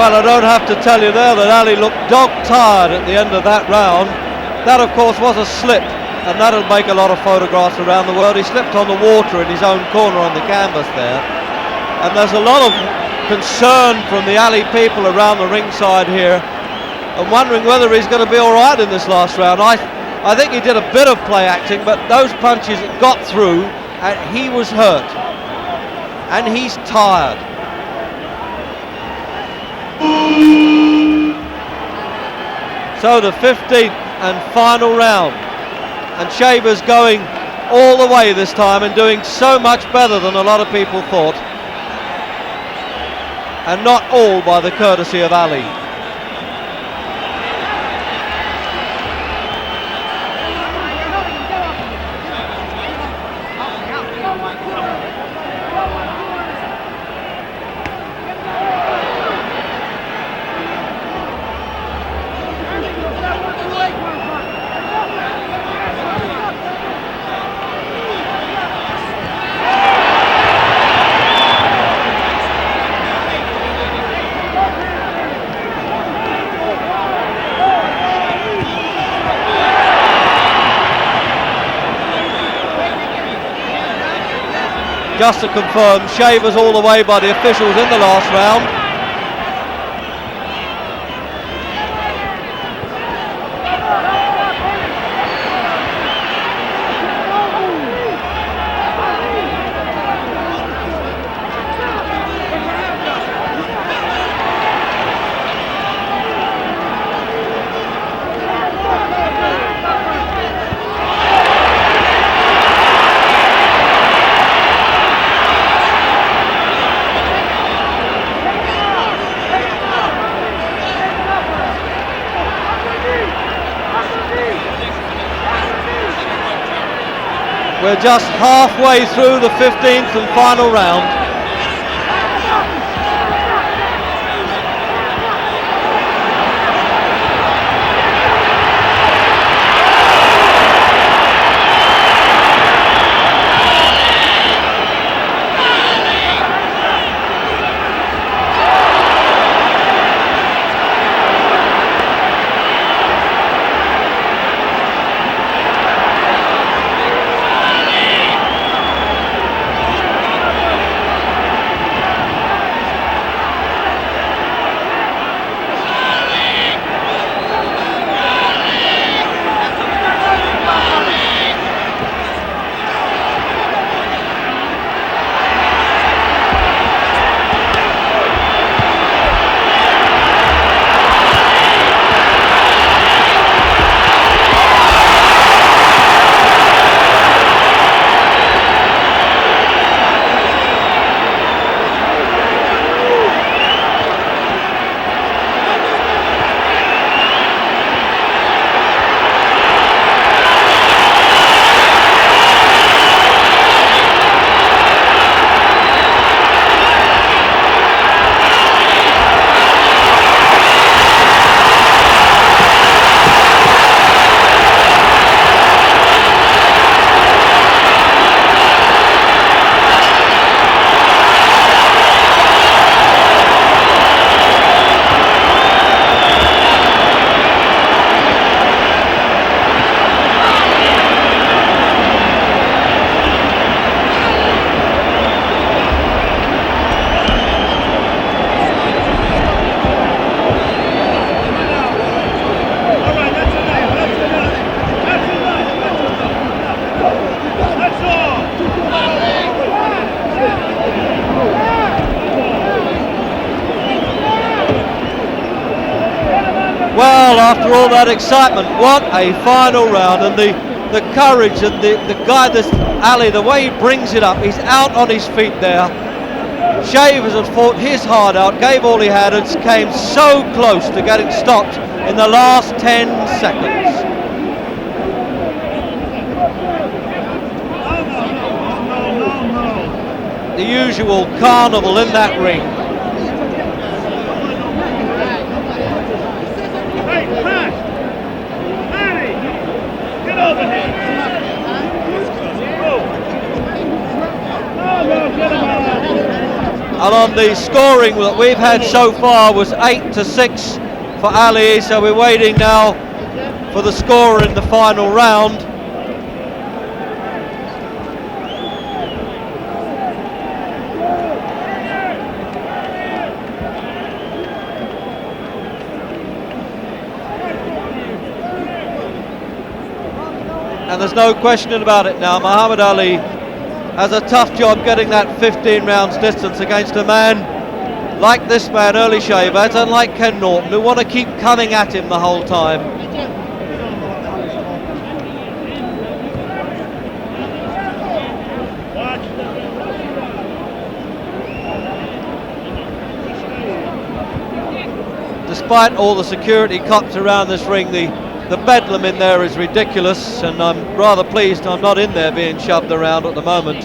Well, I don't have to tell you there that Ali looked dog-tired at the end of that round. That, of course, was a slip, and that'll make a lot of photographs around the world. He slipped on the water in his own corner on the canvas there. And there's a lot of concern from the Ali people around the ringside here, and wondering whether he's going to be all right in this last round. I think he did a bit of play acting, but those punches got through, and he was hurt. And he's tired. So the 15th and final round, and Shavers going all the way this time and doing so much better than a lot of people thought, and not all by the courtesy of Ali. just to confirm, Shavers all the way by the officials in the last round. We're just halfway through the 15th and final round. Well, after all that excitement, what a final round, and the courage and the guy, this Ali, the way he brings it up, he's out on his feet there. Shavers had fought his heart out, gave all he had, and came so close to getting stopped in the last 10 seconds. The usual carnival in that ring. And on the scoring that we've had so far was 8-6 for Ali, so we're waiting now for the score in the final round. And there's no question about it now, Muhammad Ali has a tough job getting that 15 rounds distance against a man like this man, Earnie Shavers, and like Ken Norton, who want to keep coming at him the whole time. Despite all the security cops around this ring, the bedlam in there is ridiculous, and I'm rather pleased I'm not in there being shoved around at the moment.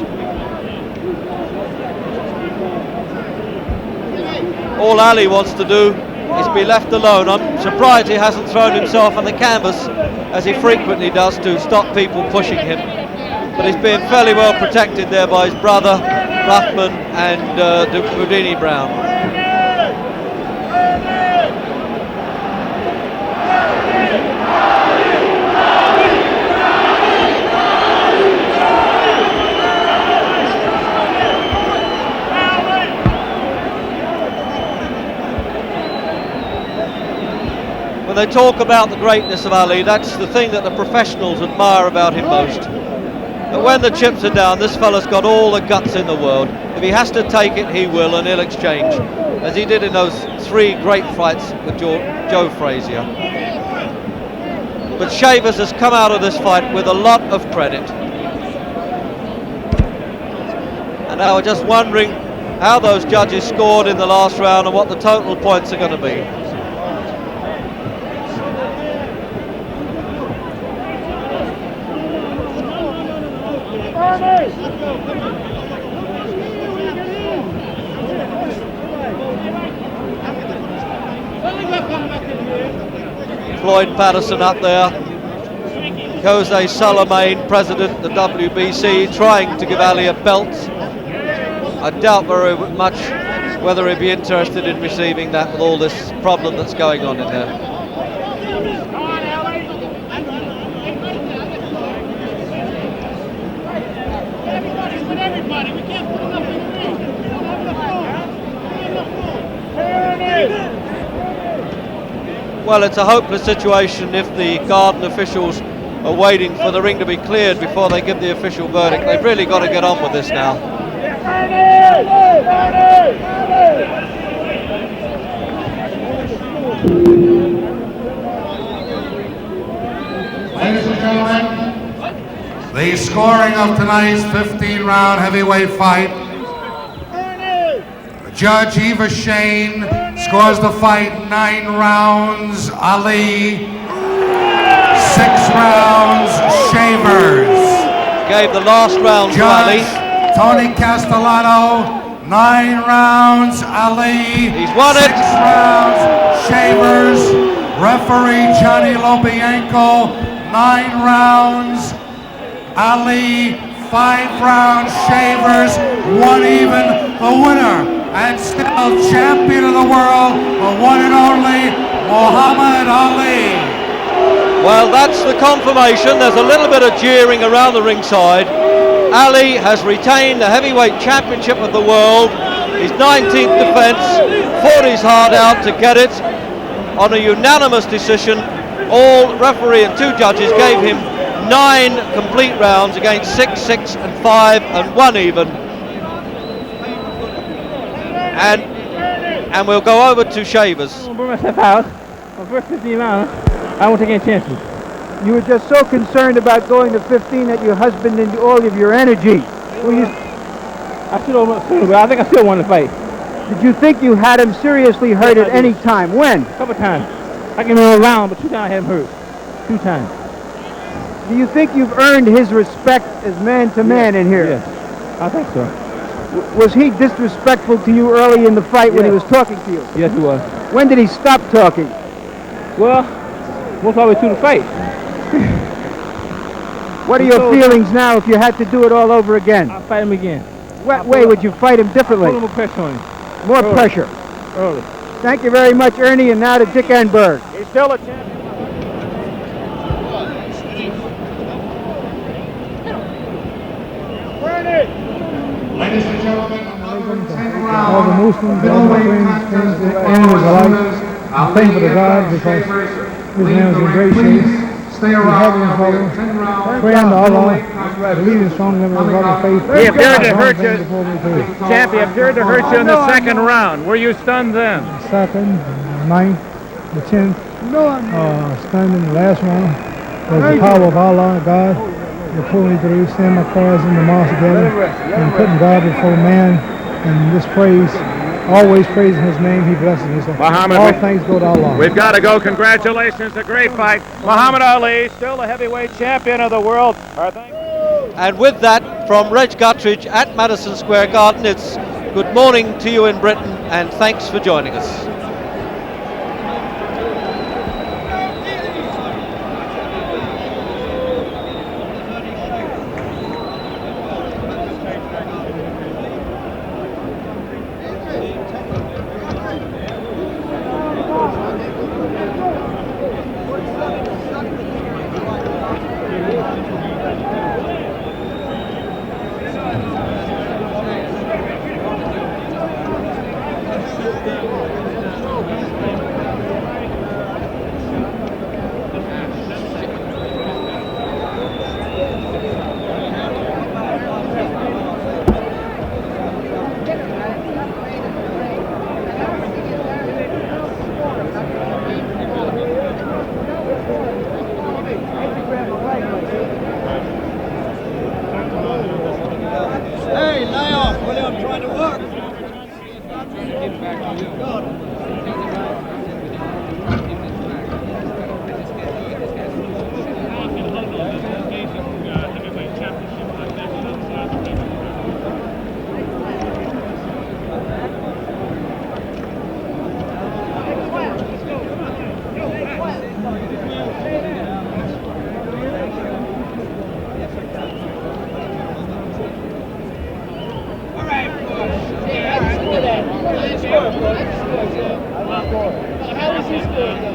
All Ali wants to do is be left alone. I'm surprised he hasn't thrown himself on the canvas, as he frequently does, to stop people pushing him. But he's being fairly well protected there by his brother, Rahman, and Houdini Brown. When they talk about the greatness of Ali, that's the thing that the professionals admire about him most. But when the chips are down, this fella's got all the guts in the world. If he has to take it, he will, and he'll exchange, as he did in those 3 great fights with Joe Frazier. But Shavers has come out of this fight with a lot of credit. And now we're just wondering how those judges scored in the last round and what the total points are going to be. Floyd Patterson up there, Jose Salamain, president of the WBC, trying to give Ali a belt. I doubt very much whether he'd be interested in receiving that with all this problem that's going on in there. Well, it's a hopeless situation if the Garden officials are waiting for the ring to be cleared before they give the official verdict. They've really got to get on with this now. Ladies and gentlemen, the scoring of tonight's 15-round heavyweight fight. Judge Eva Shane scores the fight 9 rounds, Ali. 6 rounds, Shavers. Gave the last round to Ali. Tony Castellano, 9 rounds, Ali. He's won it. 6 rounds, Shavers. Referee Johnny Lobianco, 9 rounds, Ali. 5 rounds, Shavers. 1 even, the winner. And still champion of the world, the one and only Muhammad Ali. Well, that's the confirmation. There's a little bit of jeering around the ringside. Ali has retained the heavyweight championship of the world. His 19th defense, fought his heart out to get it on a unanimous decision. All referee and 2 judges gave him 9 complete rounds against 6, 6 and 5 and 1 even. And we'll go over to Shavers. I'm gonna burn myself out. My first 15 rounds, I won't take any chances. You were just so concerned about going to 15 that you husbanded all of your energy. I think I still won the fight. Did you think you had him seriously hurt at any time? When? A couple times. I can remember around, but 2 times I had him hurt. 2 times. Do you think you've earned his respect as man to man in here? Yes, I think so. Was he disrespectful to you early in the fight when he was talking to you? Yes, he was. When did he stop talking? Well, most all the way to the fight. What are your feelings now if you had to do it all over again? I'll fight him again. What way would you fight him differently? Put a little more pressure on him. More pressure. Early. Thank you very much, Ernie, and now to Dick Enberg. He's still a champion. Ladies and gentlemen, all the Muslims, all the friends, enemies alike, I'm thankful to God because his man was in great shape. Stay He's happy and following. Pray unto Allah, believing strongly in the love of faith. He appeared to hurt you, Chappie appeared to hurt you in the second round. Were you stunned then? Second, 9th, the 10th, stunned in the last round. There's the power of Allah, God, that pulled me through, saying my prayers in the mosque together, and putting God before man, and this praise, always praising his name, he blesses me. So Muhammad, all thanks go to Allah. We've got to go. Congratulations, a great fight. Muhammad Ali, still the heavyweight champion of the world. And with that, from Reg Gutteridge at Madison Square Garden, it's good morning to you in Britain, and thanks for joining us. How was he scored?